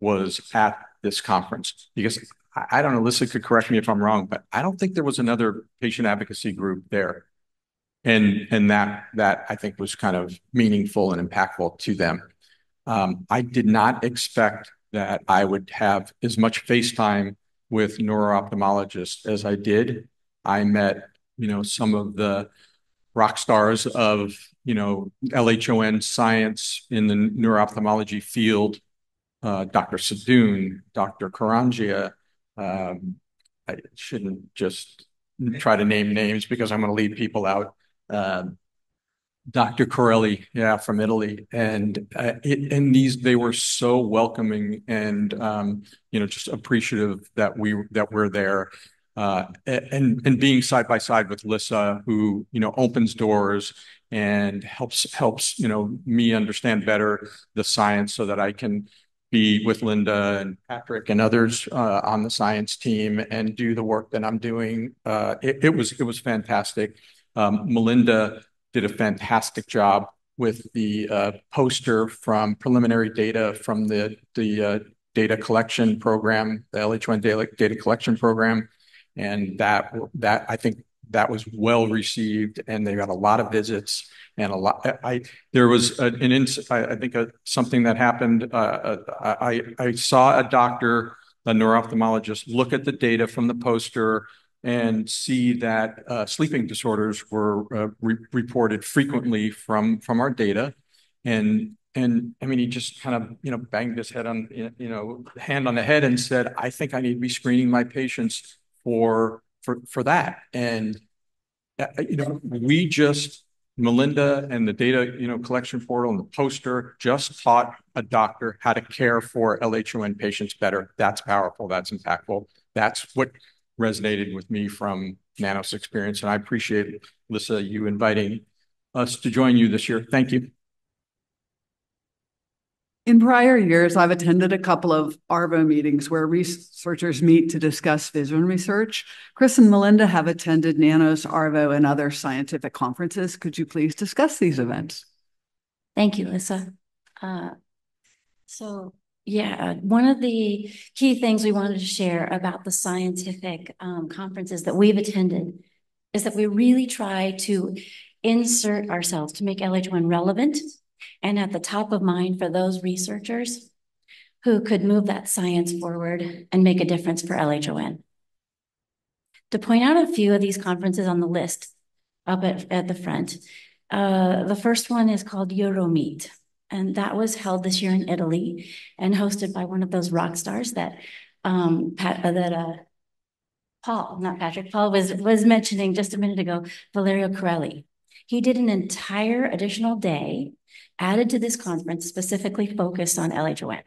was at this conference. Because I don't know, Lissa could correct me if I'm wrong, but I don't think there was another patient advocacy group there. And that I think was kind of meaningful and impactful to them. I did not expect that I would have as much face time with neuro-ophthalmologists as I did. I met, some of the rock stars of, LHON science in the neuro-ophthalmology field. Dr. Sadoun, Dr. Karangia. I shouldn't just try to name names because I'm going to leave people out. Dr. Corelli, from Italy, and they were so welcoming and just appreciative that we're there, and being side by side with Lissa, who opens doors and helps me understand better the science so that I can be with Linda and Patrick and others on the science team and do the work that I'm doing. It was fantastic. Melinda did a fantastic job with the poster from preliminary data from the data collection program, the LHON data collection program, and that I think that was well received, and they got a lot of visits and a lot. There was I think something that happened. I saw a doctor, a neuro-ophthalmologist, look at the data from the poster and see that sleeping disorders were reported frequently from our data, and I mean, he just kind of banged his head on hand on the head and said, "I think I need to be screening my patients for that." And we just, Melinda and the data collection portal and the poster just taught a doctor how to care for LHON patients better. That's powerful. That's impactful. That's what resonated with me from Nanos experience. And I appreciate, Lissa, you inviting us to join you this year. Thank you. In prior years, I've attended a couple of ARVO meetings where researchers meet to discuss vision research. Chris and Melinda have attended Nanos, ARVO, and other scientific conferences. Could you please discuss these events? Thank you, Lissa. One of the key things we wanted to share about the scientific conferences that we've attended is that we really try to insert ourselves to make LHON relevant and at the top of mind for those researchers who could move that science forward and make a difference for LHON. To point out a few of these conferences on the list up at the front, the first one is called Euromeet, and that was held this year in Italy and hosted by one of those rock stars that Paul was mentioning just a minute ago, Valerio Corelli. He did an entire additional day added to this conference specifically focused on LHON.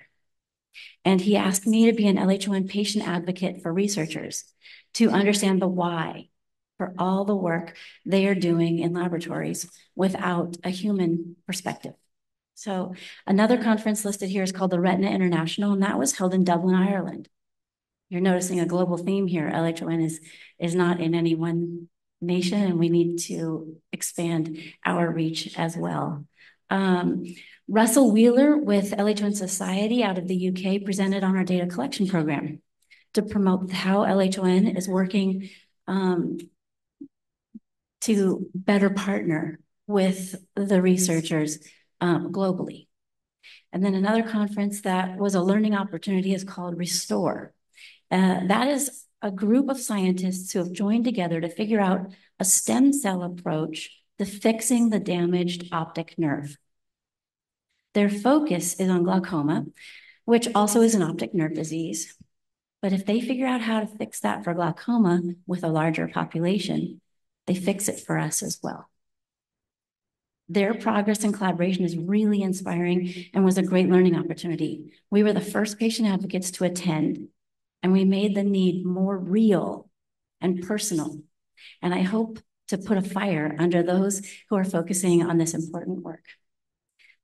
And he asked me to be an LHON patient advocate for researchers to understand the why for all the work they are doing in laboratories without a human perspective. So another conference listed here is called the Retina International, and that was held in Dublin, Ireland. You're noticing a global theme here. LHON is not in any one nation, and we need to expand our reach as well. Russell Wheeler with LHON Society out of the UK presented on our data collection program to promote how LHON is working to better partner with the researchers globally. And then another conference that was a learning opportunity is called Restore. That is a group of scientists who have joined together to figure out a stem cell approach to fixing the damaged optic nerve. Their focus is on glaucoma, which also is an optic nerve disease. But if they figure out how to fix that for glaucoma with a larger population, they fix it for us as well. Their progress and collaboration is really inspiring and was a great learning opportunity. We were the first patient advocates to attend, and we made the need more real and personal. And I hope to put a fire under those who are focusing on this important work.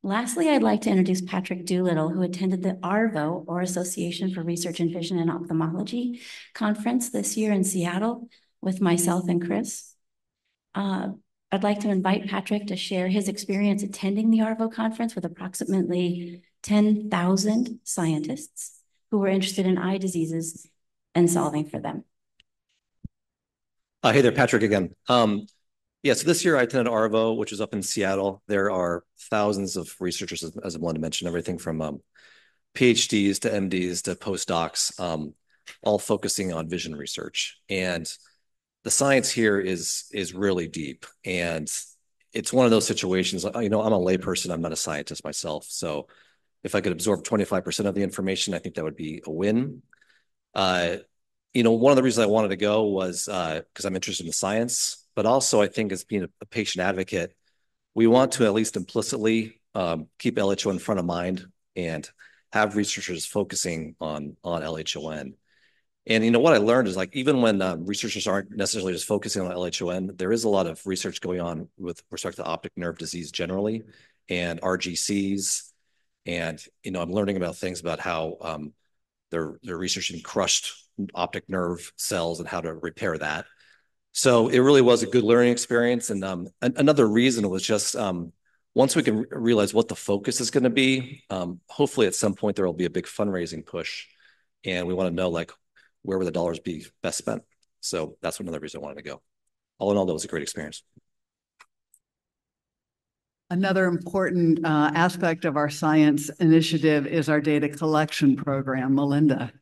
Lastly, I'd like to introduce Patrick Doolittle, who attended the ARVO, or Association for Research in Vision and Ophthalmology conference this year in Seattle with myself and Chris. I'd like to invite Patrick to share his experience attending the ARVO conference with approximately 10,000 scientists who were interested in eye diseases and solving for them. Hey there, Patrick again. So this year I attended ARVO, which is up in Seattle. There are thousands of researchers, as Melinda mentioned, everything from PhDs to MDs to postdocs, all focusing on vision research. And the science here is really deep. And it's one of those situations, I'm a layperson, I'm not a scientist myself. So if I could absorb 25% of the information, I think that would be a win. One of the reasons I wanted to go was because I'm interested in the science, but also I think as being a patient advocate, we want to at least implicitly keep LHON front of mind and have researchers focusing on LHON. And what I learned is even when researchers aren't necessarily just focusing on LHON, there is a lot of research going on with respect to optic nerve disease generally and RGCs. And, I'm learning about things about how they're researching crushed optic nerve cells and how to repair that. So it really was a good learning experience. And another reason was just once we can realize what the focus is going to be, hopefully at some point there will be a big fundraising push. And we want to know, like, where would the dollars be best spent? So that's another reason I wanted to go. All in all, that was a great experience. Another important aspect of our science initiative is our data collection program. Melinda.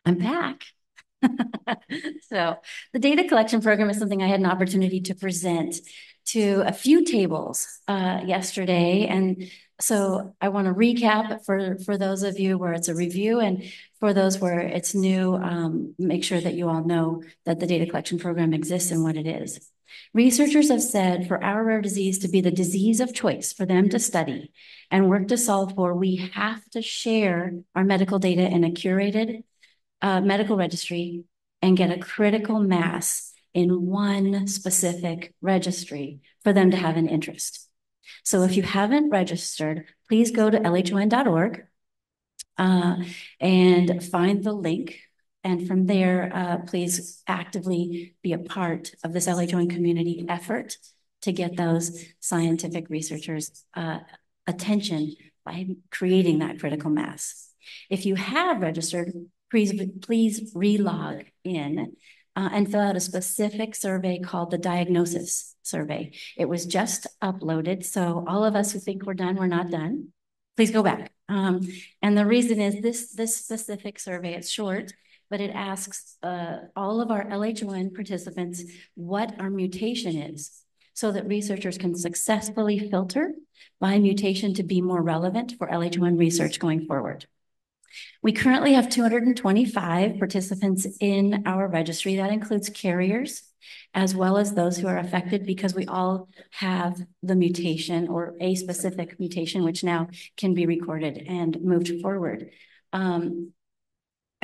I'm back. So the data collection program is something I had an opportunity to present to a few tables yesterday. And so I want to recap for those of you where it's a review, and for those where it's new, make sure that you all know that the data collection program exists and what it is. Researchers have said for our rare disease to be the disease of choice for them to study and work to solve for, we have to share our medical data in a curated medical registry and get a critical mass in one specific registry for them to have an interest. So if you haven't registered, please go to LHON.org and find the link. And from there, please actively be a part of this LHON community effort to get those scientific researchers' attention by creating that critical mass. If you have registered, please relog in and fill out a specific survey called the diagnosis survey. It was just uploaded, so all of us who think we're done, we're not done. Please go back. And the reason is this specific survey, it's short, but it asks all of our LHON participants what our mutation is, so that researchers can successfully filter by mutation to be more relevant for LHON research going forward. We currently have 225 participants in our registry. That includes carriers, as well as those who are affected, because we all have the mutation or a specific mutation, which now can be recorded and moved forward. And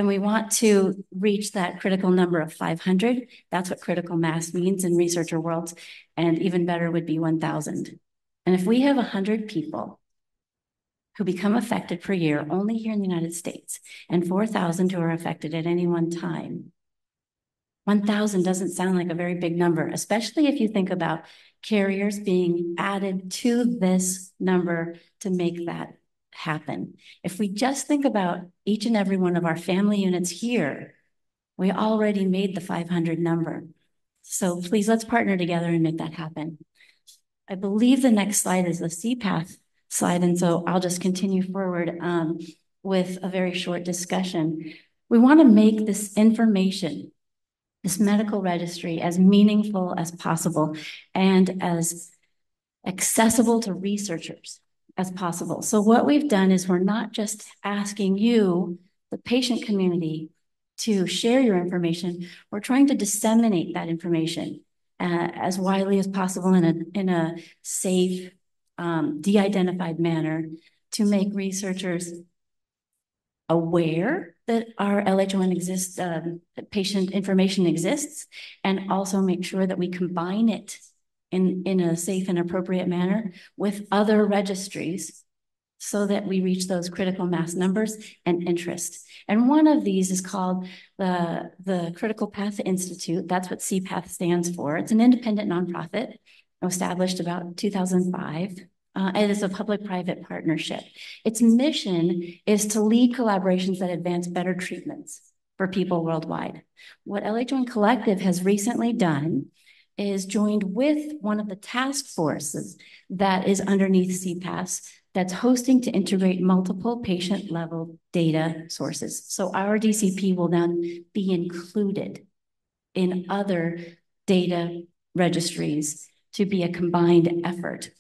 we want to reach that critical number of 500. That's what critical mass means in researcher worlds. And even better would be 1,000. And if we have 100 people who become affected per year only here in the United States, and 4,000 who are affected at any one time, 1,000 doesn't sound like a very big number, especially if you think about carriers being added to this number to make that happen. If we just think about each and every one of our family units here, we already made the 500 number. So please, let's partner together and make that happen. I believe the next slide is the CPATH slide, and so I'll just continue forward with a very short discussion. We want to make this information, this medical registry, as meaningful as possible and as accessible to researchers as possible. So what we've done is we're not just asking you, the patient community, to share your information. We're trying to disseminate that information as widely as possible in a safe, de-identified manner to make researchers aware that our LHON exists, patient information exists, and also make sure that we combine it in a safe and appropriate manner with other registries so that we reach those critical mass numbers and interest. And one of these is called the Critical Path Institute. That's what CPATH stands for. It's an independent nonprofit established about 2005. It is a public-private partnership. Its mission is to lead collaborations that advance better treatments for people worldwide. What LHON Collective has recently done is joined with one of the task forces that is underneath CPATH that's hosting to integrate multiple patient-level data sources. So our DCP will then be included in other data registries to be a combined effort.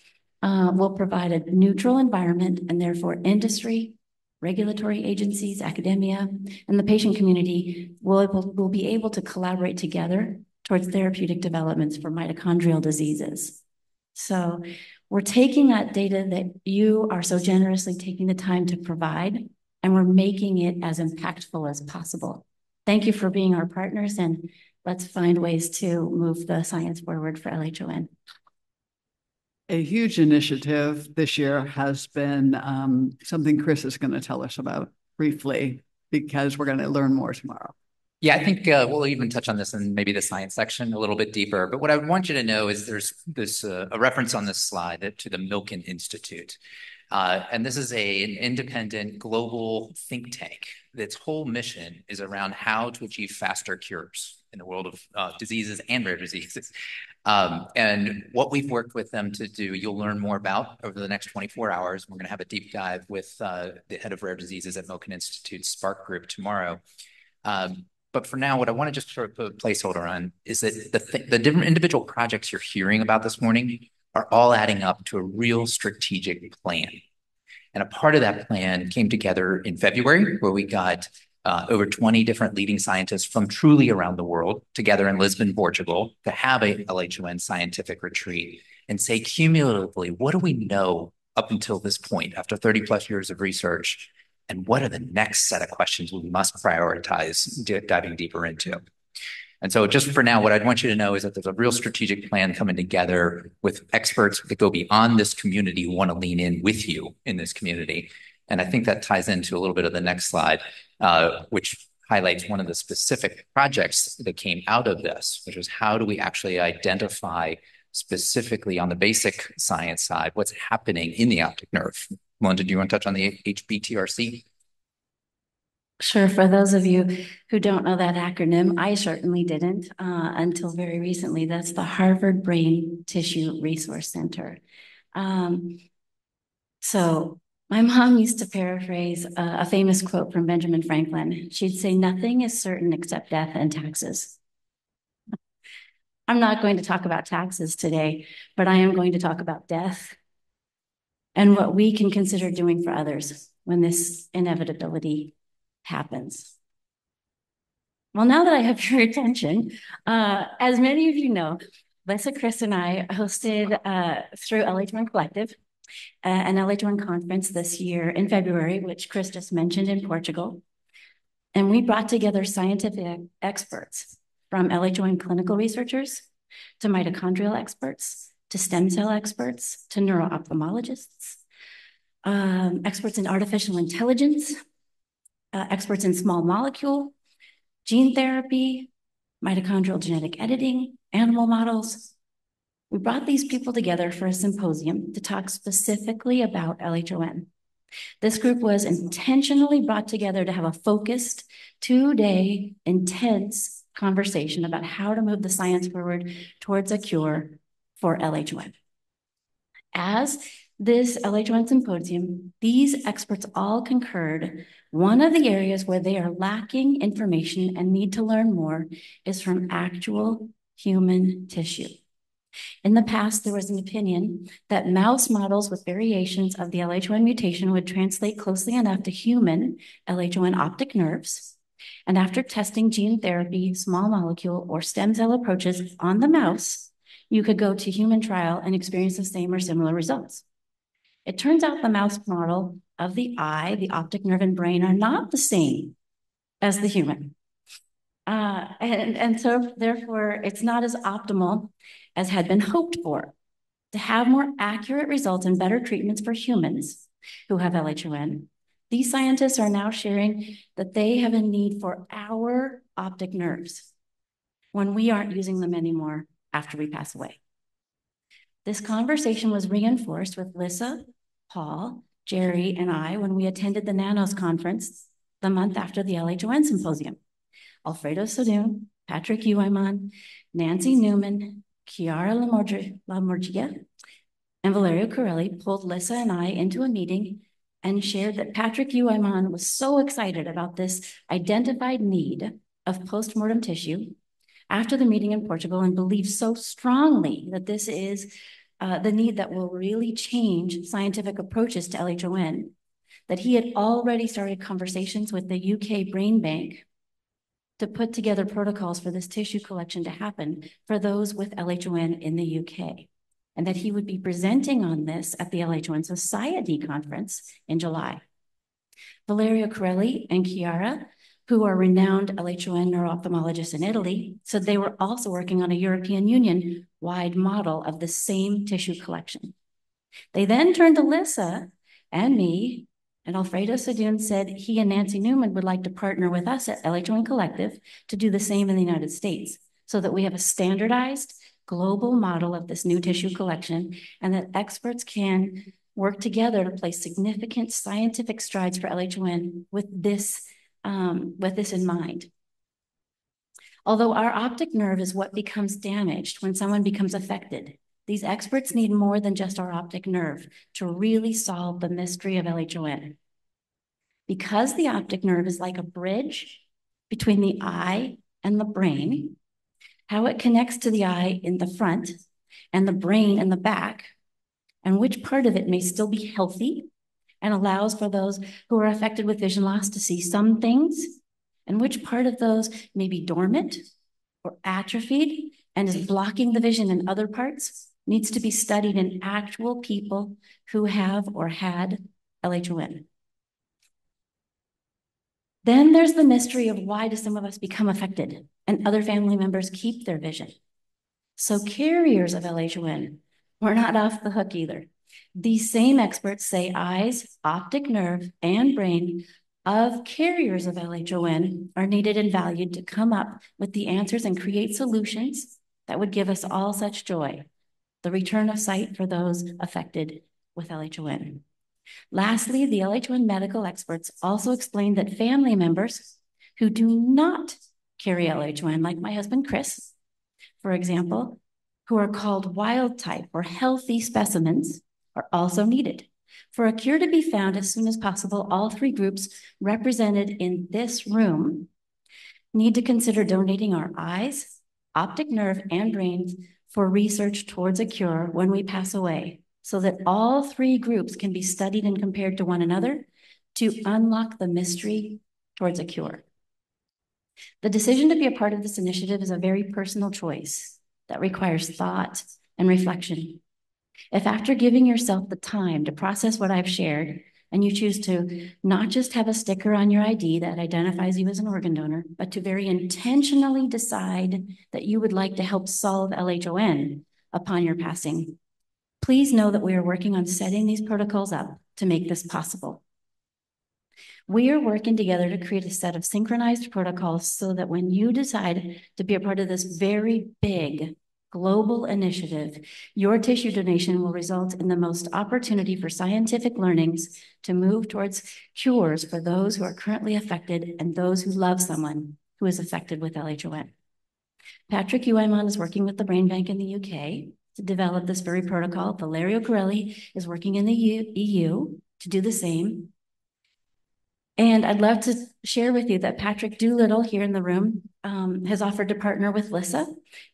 We'll provide a neutral environment, and therefore industry, regulatory agencies, academia, and the patient community will be able to collaborate together towards therapeutic developments for mitochondrial diseases. So we're taking that data that you are so generously taking the time to provide, and we're making it as impactful as possible. Thank you for being our partners, and let's find ways to move the science forward for LHON. A huge initiative this year has been something Chris is going to tell us about briefly, because we're going to learn more tomorrow. Yeah, I think we'll even touch on this in maybe the science section a little bit deeper. But what I want you to know is there's a reference on this slide to the Milken Institute. And this is an independent global think tank. Its whole mission is around how to achieve faster cures in the world of diseases and rare diseases. And what we've worked with them to do, you'll learn more about over the next 24 hours. We're going to have a deep dive with the head of rare diseases at Milken Institute Spark Group tomorrow. But for now, what I want to just sort of put a placeholder on is that the different individual projects you're hearing about this morning are all adding up to a real strategic plan. And a part of that plan came together in February, where we got over 20 different leading scientists from truly around the world together in Lisbon, Portugal, to have a LHON scientific retreat and say cumulatively, what do we know up until this point after 30 plus years of research? And what are the next set of questions we must prioritize diving deeper into? And so just for now, what I'd want you to know is that there's a real strategic plan coming together with experts that go beyond this community, who want to lean in with you in this community. And I think that ties into a little bit of the next slide, which highlights one of the specific projects that came out of this, which was how do we actually identify specifically on the basic science side what's happening in the optic nerve. Melinda, do you want to touch on the HBTRC? Sure. For those of you who don't know that acronym, I certainly didn't until very recently. That's the Harvard Brain Tissue Resource Center. So my mom used to paraphrase a famous quote from Benjamin Franklin. She'd say, "Nothing is certain except death and taxes." I'm not going to talk about taxes today, but I am going to talk about death and what we can consider doing for others when this inevitability happens. Well, now that I have your attention, as many of you know, Lissa, Chris, and I hosted through LHON Collective an LHON conference this year in February, which Chris just mentioned, in Portugal. And we brought together scientific experts from LHON clinical researchers to mitochondrial experts, to stem cell experts, to neuro-ophthalmologists, experts in artificial intelligence, experts in small molecule, gene therapy, mitochondrial genetic editing, animal models. We brought these people together for a symposium to talk specifically about LHON. This group was intentionally brought together to have a focused, 2-day, intense conversation about how to move the science forward towards a cure for LHON. As this LHON symposium, these experts all concurred one of the areas where they are lacking information and need to learn more is from actual human tissue. In the past, there was an opinion that mouse models with variations of the LHON mutation would translate closely enough to human LHON optic nerves. And after testing gene therapy, small molecule, or stem cell approaches on the mouse, you could go to human trial and experience the same or similar results. It turns out the mouse model of the eye, the optic nerve, and brain are not the same as the human. And so therefore, it's not as optimal as had been hoped for. To have more accurate results and better treatments for humans who have LHON, these scientists are now sharing that they have a need for our optic nerves when we aren't using them anymore after we pass away. This conversation was reinforced with Lissa, Paul, Jerry, and I when we attended the NANOS conference the month after the LHON symposium. Alfredo Sodun, Patrick Uiman, Nancy Newman, Chiara Lamorgia, and Valerio Corelli pulled Lissa and I into a meeting and shared that Patrick Uiman was so excited about this identified need of postmortem tissue after the meeting in Portugal and believed so strongly that this is the need that will really change scientific approaches to LHON, that he had already started conversations with the UK Brain Bank to put together protocols for this tissue collection to happen for those with LHON in the UK, and that he would be presenting on this at the LHON Society conference in July. Valerio Corelli and Chiara, who are renowned LHON neuro-ophthalmologists in Italy, said they were also working on a European Union-wide model of the same tissue collection. They then turned to Lissa and me, and Alfredo Sadun said he and Nancy Newman would like to partner with us at LHON Collective to do the same in the United States so that we have a standardized global model of this new tissue collection and that experts can work together to place significant scientific strides for LHON with this in mind. Although our optic nerve is what becomes damaged when someone becomes affected, these experts need more than just our optic nerve to really solve the mystery of LHON. Because the optic nerve is like a bridge between the eye and the brain, how it connects to the eye in the front and the brain in the back, and which part of it may still be healthy and allows for those who are affected with vision loss to see some things, and which part of those may be dormant or atrophied and is blocking the vision in other parts, needs to be studied in actual people who have or had LHON. Then there's the mystery of why do some of us become affected and other family members keep their vision. So carriers of LHON, we're not off the hook either. These same experts say eyes, optic nerve, and brain of carriers of LHON are needed and valued to come up with the answers and create solutions that would give us all such joy, the return of sight for those affected with LHON. Lastly, the LHON medical experts also explained that family members who do not carry LHON, like my husband Chris, for example, who are called wild type or healthy specimens, are also needed. For a cure to be found as soon as possible, all three groups represented in this room need to consider donating our eyes, optic nerve, and brains for research towards a cure when we pass away, so that all three groups can be studied and compared to one another to unlock the mystery towards a cure. The decision to be a part of this initiative is a very personal choice that requires thought and reflection. If after giving yourself the time to process what I've shared, and you choose to not just have a sticker on your ID that identifies you as an organ donor, but to very intentionally decide that you would like to help solve LHON upon your passing, please know that we are working on setting these protocols up to make this possible. We are working together to create a set of synchronized protocols so that when you decide to be a part of this very big global initiative, your tissue donation will result in the most opportunity for scientific learnings to move towards cures for those who are currently affected and those who love someone who is affected with LHON. Patrick Uemon is working with the Brain Bank in the UK to develop this very protocol. Valerio Corelli is working in the EU to do the same. And I'd love to share with you that Patrick Doolittle here in the room has offered to partner with Lissa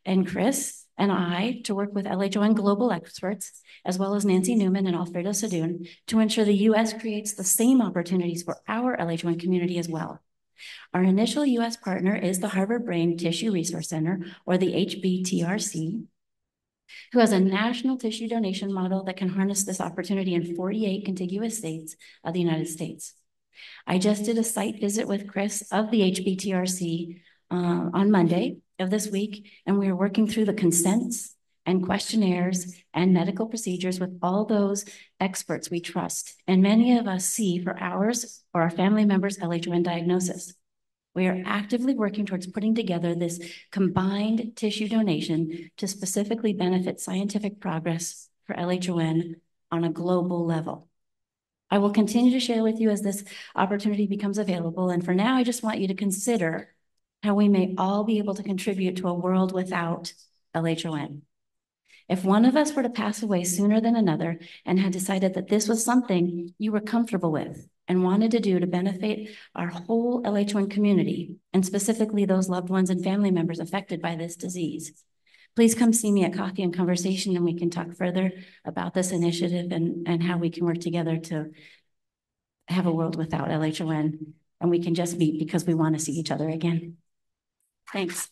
and Chris and I to work with LHON global experts, as well as Nancy Newman and Alfredo Sadun, to ensure the US creates the same opportunities for our LHON community as well. Our initial US partner is the Harvard Brain Tissue Resource Center, or the HBTRC, who has a national tissue donation model that can harness this opportunity in 48 contiguous states of the United States. I just did a site visit with Chris of the HBTRC on Monday of this week, and we are working through the consents and questionnaires and medical procedures with all those experts we trust, and many of us see for ours or our family members' LHON diagnosis. We are actively working towards putting together this combined tissue donation to specifically benefit scientific progress for LHON on a global level. I will continue to share with you as this opportunity becomes available. And for now, I just want you to consider how we may all be able to contribute to a world without LHON. If one of us were to pass away sooner than another and had decided that this was something you were comfortable with and wanted to do to benefit our whole LHON community, and specifically those loved ones and family members affected by this disease, please come see me at Coffee and Conversation, and we can talk further about this initiative and how we can work together to have a world without LHON, and we can just meet because we want to see each other again. Thanks.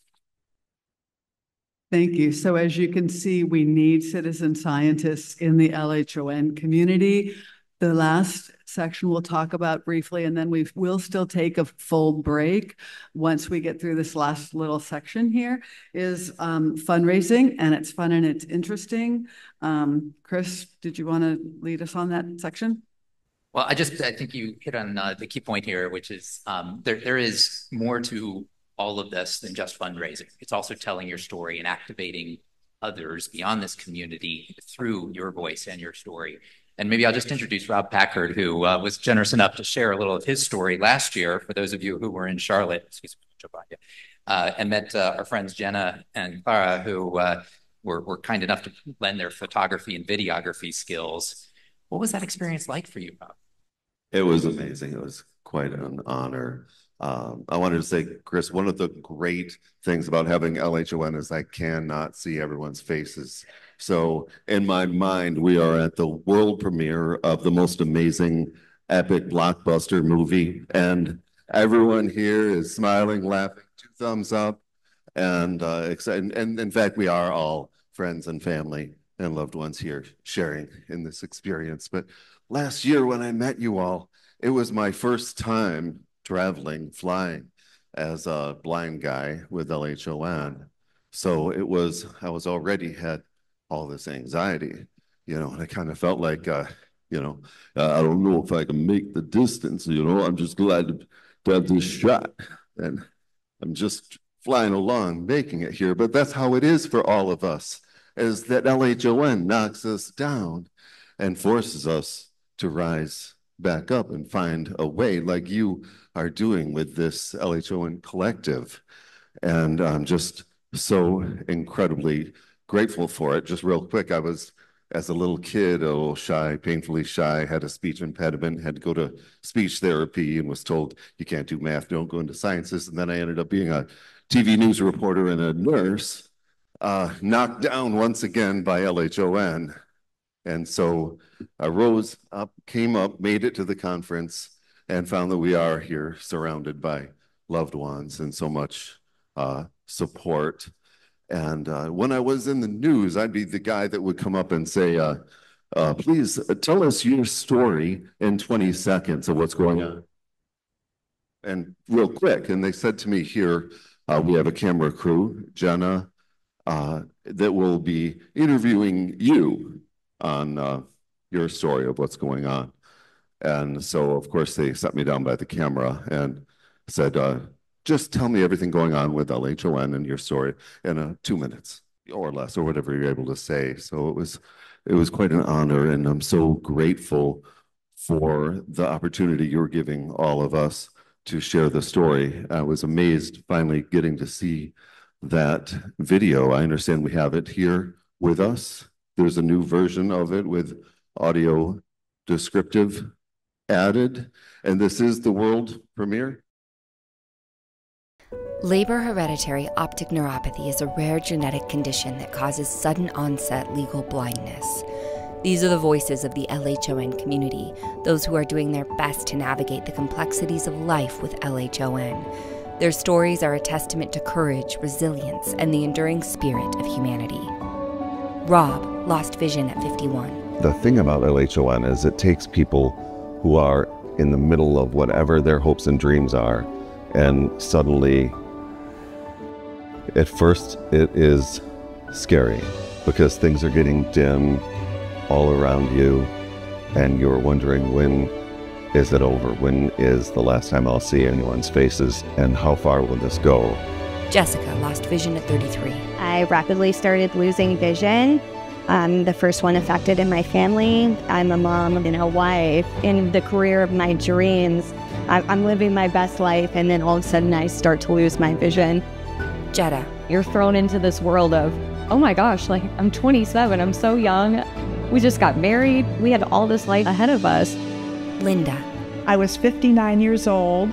Thank you. So as you can see, we need citizen scientists in the LHON community. The last section we'll talk about briefly, and then we will still take a full break once we get through this last little section here, is fundraising, and it's fun and it's interesting. Chris, did you want to lead us on that section? Well, I think you hit on the key point here, which is there is more to all of this than just fundraising. It's also telling your story and activating others beyond this community through your voice and your story. And maybe I'll just introduce Rob Packard, who was generous enough to share a little of his story last year, for those of you who were in Charlotte, and met our friends Jenna and Clara, who were kind enough to lend their photography and videography skills. What was that experience like for you, Rob? It was amazing. It was quite an honor. I wanted to say, Chris, one of the great things about having LHON is I cannot see everyone's faces. So in my mind, we are at the world premiere of the most amazing, epic blockbuster movie. And everyone here is smiling, laughing, 2 thumbs up, and excited. And in fact, we are all friends and family and loved ones here sharing in this experience. But last year when I met you all, it was my first time traveling, flying as a blind guy with LHON. So I was already had all this anxiety, and I kind of felt like, I don't know if I can make the distance, I'm just glad to have this shot. And I'm just flying along, making it here. But that's how it is for all of us, is that LHON knocks us down and forces us to rise back up and find a way, like you are doing with this LHON collective. And I'm just so incredibly grateful for it. Just real quick, I was, as a little kid, a little shy, painfully shy, had a speech impediment, had to go to speech therapy, and was told, you can't do math, don't go into sciences. And then I ended up being a TV news reporter and a nurse, knocked down once again by LHON. And so I rose up, came up, made it to the conference, and found that we are here surrounded by loved ones and so much support. And when I was in the news, I'd be the guy that would come up and say, please tell us your story in 20 seconds of what's going on. And real quick, and they said to me here, we have a camera crew, Jenna, that will be interviewing you on your story of what's going on. And so, of course, they set me down by the camera and said, just tell me everything going on with LHON and your story in 2 minutes or less, or whatever you're able to say. So it was quite an honor, and I'm so grateful for the opportunity you're giving all of us to share the story. I was amazed finally getting to see that video. I understand we have it here with us. There's a new version of it with audio descriptive added, and this is the world premiere. Labor hereditary optic neuropathy is a rare genetic condition that causes sudden onset legal blindness. These are the voices of the LHON community, those who are doing their best to navigate the complexities of life with LHON. Their stories are a testament to courage, resilience, and the enduring spirit of humanity. Rob lost vision at 51. The thing about LHON is it takes people who are in the middle of whatever their hopes and dreams are, and suddenly, at first, it is scary because things are getting dim all around you, and you're wondering, when is it over? When is the last time I'll see anyone's faces, and how far will this go? Jessica lost vision at 33. I rapidly started losing vision. I'm the first one affected in my family. I'm a mom and a wife in the career of my dreams. I'm living my best life, and then all of a sudden I start to lose my vision. Jetta. You're thrown into this world of, oh my gosh, like I'm 27, I'm so young. We just got married. We had all this life ahead of us. Linda. I was 59 years old.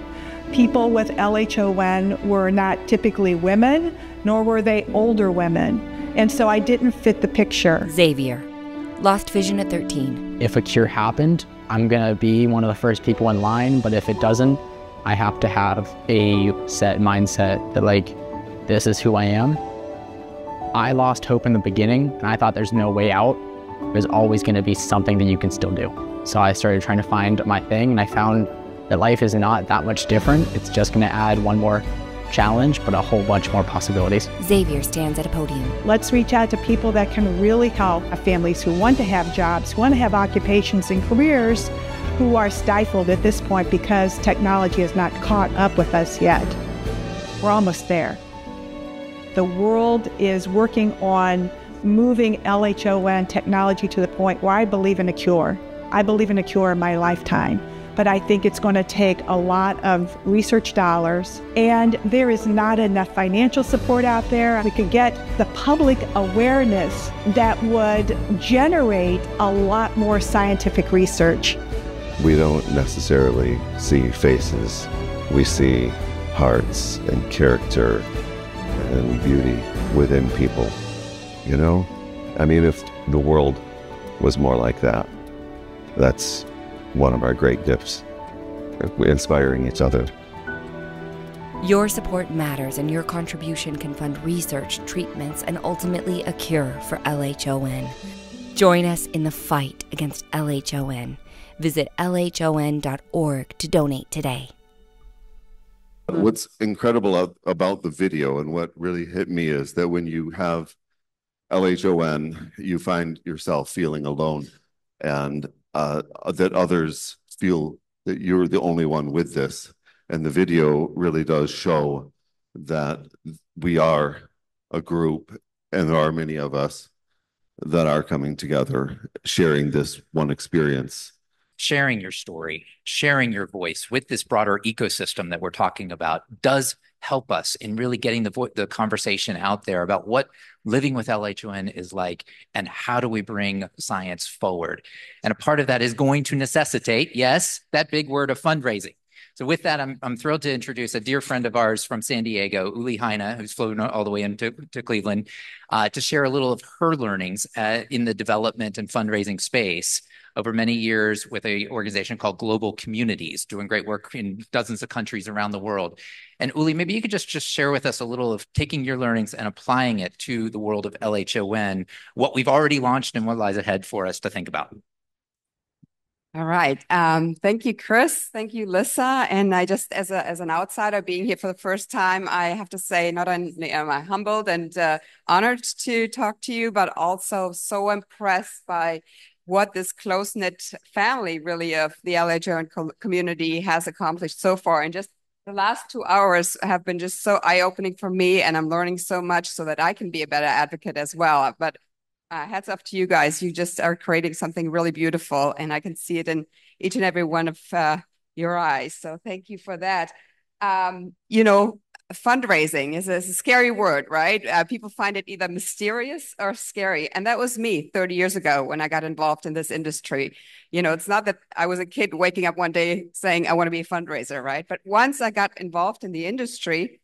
People with LHON were not typically women, nor were they older women. And so I didn't fit the picture. Xavier. Lost vision at 13. If a cure happened, I'm gonna be one of the first people in line, but if it doesn't, I have to have a set mindset that, like, this is who I am. I lost hope in the beginning, and I thought there's no way out. there's always going to be something that you can still do. So I started trying to find my thing, and I found that life is not that much different. It's just going to add one more challenge, but a whole bunch more possibilities. Xavier stands at a podium. Let's reach out to people that can really help families who want to have jobs, who want to have occupations and careers, who are stifled at this point because technology has not caught up with us yet. We're almost there. The world is working on moving LHON technology to the point where I believe in a cure. I believe in a cure in my lifetime. But I think it's going to take a lot of research dollars, and there is not enough financial support out there. We could get the public awareness that would generate a lot more scientific research. We don't necessarily see faces. We see hearts and character and beauty within people. You know? I mean, if the world was more like that, that's one of our great gifts, inspiring each other. Your support matters, and your contribution can fund research, treatments, and ultimately a cure for LHON. Join us in the fight against LHON. Visit LHON.org to donate today. What's incredible about the video and what really hit me is that when you have LHON, you find yourself feeling alone, and that others feel that you're the only one with this. And the video really does show that we are a group, and there are many of us that are coming together, sharing this one experience. Sharing your story, sharing your voice with this broader ecosystem that we're talking about does help us in really getting the conversation out there about what living with LHON is like and how do we bring science forward. And a part of that is going to necessitate, yes, that big word of fundraising. So with that, I'm thrilled to introduce a dear friend of ours from San Diego, Uli Heine, who's flown all the way into Cleveland, to share a little of her learnings in the development and fundraising space over many years with an organization called Global Communities, doing great work in dozens of countries around the world. And Uli, maybe you could just share with us a little of taking your learnings and applying it to the world of LHON, what we've already launched and what lies ahead for us to think about. All right. Thank you, Chris. Thank you, Lissa. And I just, as an outsider being here for the first time, I have to say, not only am I humbled and honored to talk to you, but also so impressed by what this close-knit family really of the LHON community has accomplished so far. And just the last 2 hours have been just so eye-opening for me, and I'm learning so much so that I can be a better advocate as well. But hats off to you guys. You just are creating something really beautiful, and I can see it in each and every one of your eyes. So thank you for that. You know, fundraising is a scary word, right? People find it either mysterious or scary. And that was me 30 years ago when I got involved in this industry. You know, it's not that I was a kid waking up one day saying, I want to be a fundraiser, right? But once I got involved in the industry,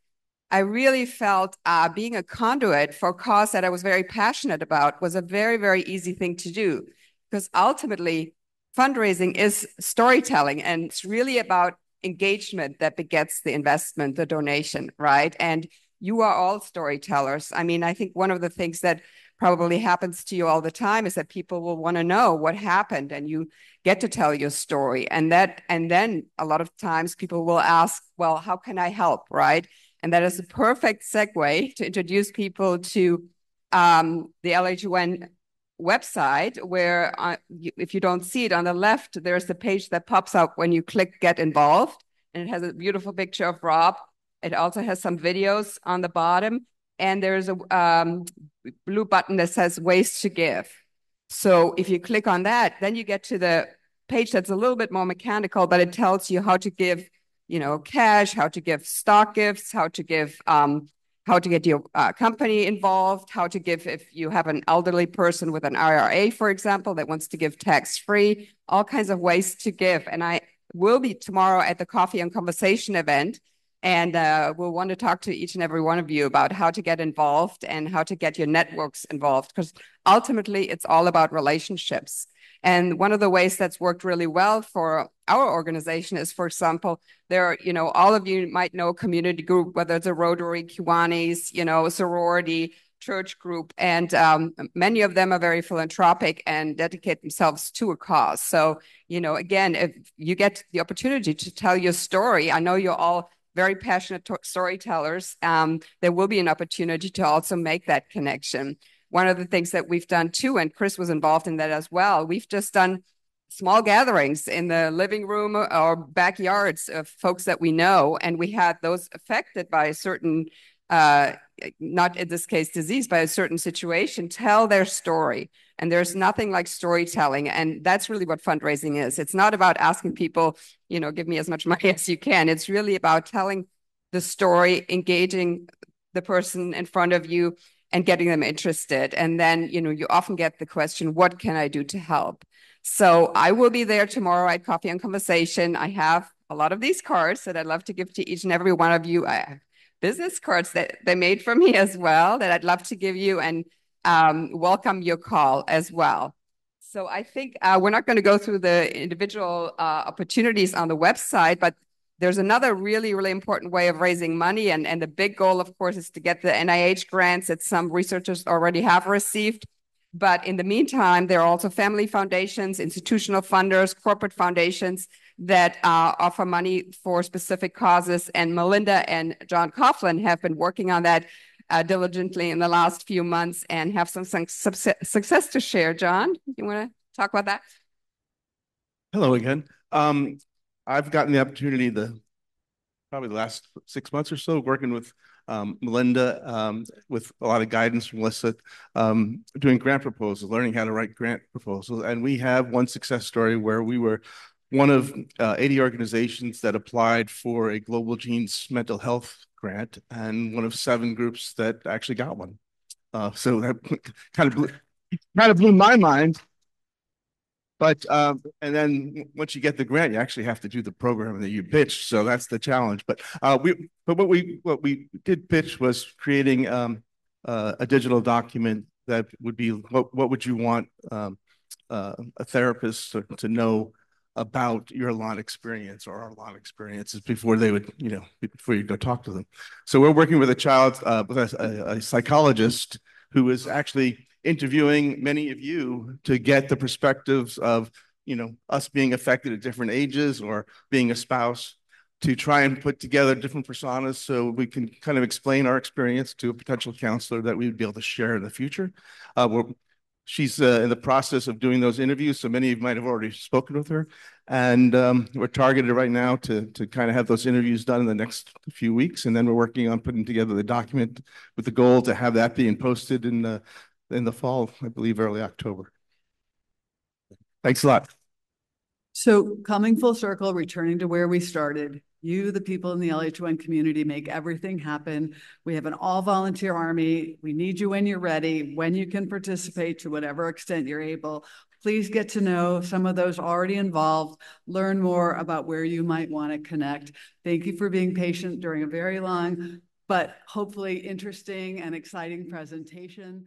I really felt being a conduit for a cause that I was very passionate about was a very, very easy thing to do. Because ultimately, fundraising is storytelling, and it's really about engagement that begets the investment, the donation, right? And you are all storytellers. I mean, I think one of the things that probably happens to you all the time is that people will want to know what happened, and you get to tell your story. And then a lot of times people will ask, well, how can I help, right? And that is a perfect segue to introduce people to the LHON website, where if you don't see it on the left, there's the page that pops up when you click Get Involved, and it has a beautiful picture of Rob. It also has some videos on the bottom, and there's a blue button that says Ways to Give. So if you click on that, then you get to the page that's a little bit more mechanical, but it tells you how to give, you know, cash, how to give stock gifts, how to give how to get your company involved, how to give if you have an elderly person with an IRA, for example, that wants to give tax-free, all kinds of ways to give. And I will be tomorrow at the Coffee and Conversation event, and we'll want to talk to each and every one of you about how to get involved and how to get your networks involved, because ultimately it's all about relationships. And one of the ways that's worked really well for our organization is, for example, there are, you know, all of you might know a community group, whether it's a Rotary, Kiwanis, you know, sorority, church group, and many of them are very philanthropic and dedicate themselves to a cause. So, you know, again, if you get the opportunity to tell your story, I know you're all very passionate storytellers. There will be an opportunity to also make that connection. One of the things that we've done too, and Chris was involved in that as well, we've just done small gatherings in the living room or backyards of folks that we know, and we had those affected by a certain, not in this case disease, by a certain situation, tell their story. And there's nothing like storytelling, and that's really what fundraising is. It's not about asking people, you know, give me as much money as you can. It's really about telling the story, engaging the person in front of you, and getting them interested. And then, you know, you often get the question, what can I do to help? So I will be there tomorrow at Coffee and Conversation. I have a lot of these cards that I'd love to give to each and every one of you. Business cards that they made for me as well that I'd love to give you, and welcome your call as well. So I think we're not going to go through the individual opportunities on the website, but there's another really, really important way of raising money. And the big goal, of course, is to get the NIH grants that some researchers already have received. But in the meantime, there are also family foundations, institutional funders, corporate foundations that offer money for specific causes. And Melinda and John Coughlin have been working on that diligently in the last few months and have some success to share. John, you want to talk about that? Hello again. I've gotten the opportunity probably the last 6 months or so working with Melinda with a lot of guidance from Lissa, doing grant proposals, learning how to write grant proposals. And we have one success story where we were one of 80 organizations that applied for a Global Genes mental health grant, and one of 7 groups that actually got one. So that kind of blew my mind. But and then once you get the grant, you actually have to do the program that you pitched. So that's the challenge. But what we did pitch was creating a digital document that would be what would you want a therapist to know about your LHON experience or our LHON experiences before they would, you know, before you go talk to them. So we're working with a psychologist who is actually interviewing many of you to get the perspectives of, you know, us being affected at different ages or being a spouse, to try and put together different personas so we can kind of explain our experience to a potential counselor that we would be able to share in the future. She's in the process of doing those interviews, so many of you might have already spoken with her. And we're targeted right now to kind of have those interviews done in the next few weeks. And then we're working on putting together the document with the goal to have that being posted in the fall, I believe early October. Thanks a lot. So coming full circle, returning to where we started, you, the people in the LHON community, make everything happen. We have an all-volunteer army. We need you when you're ready, when you can participate to whatever extent you're able. Please get to know some of those already involved, learn more about where you might want to connect. Thank you for being patient during a very long, but hopefully interesting and exciting presentation.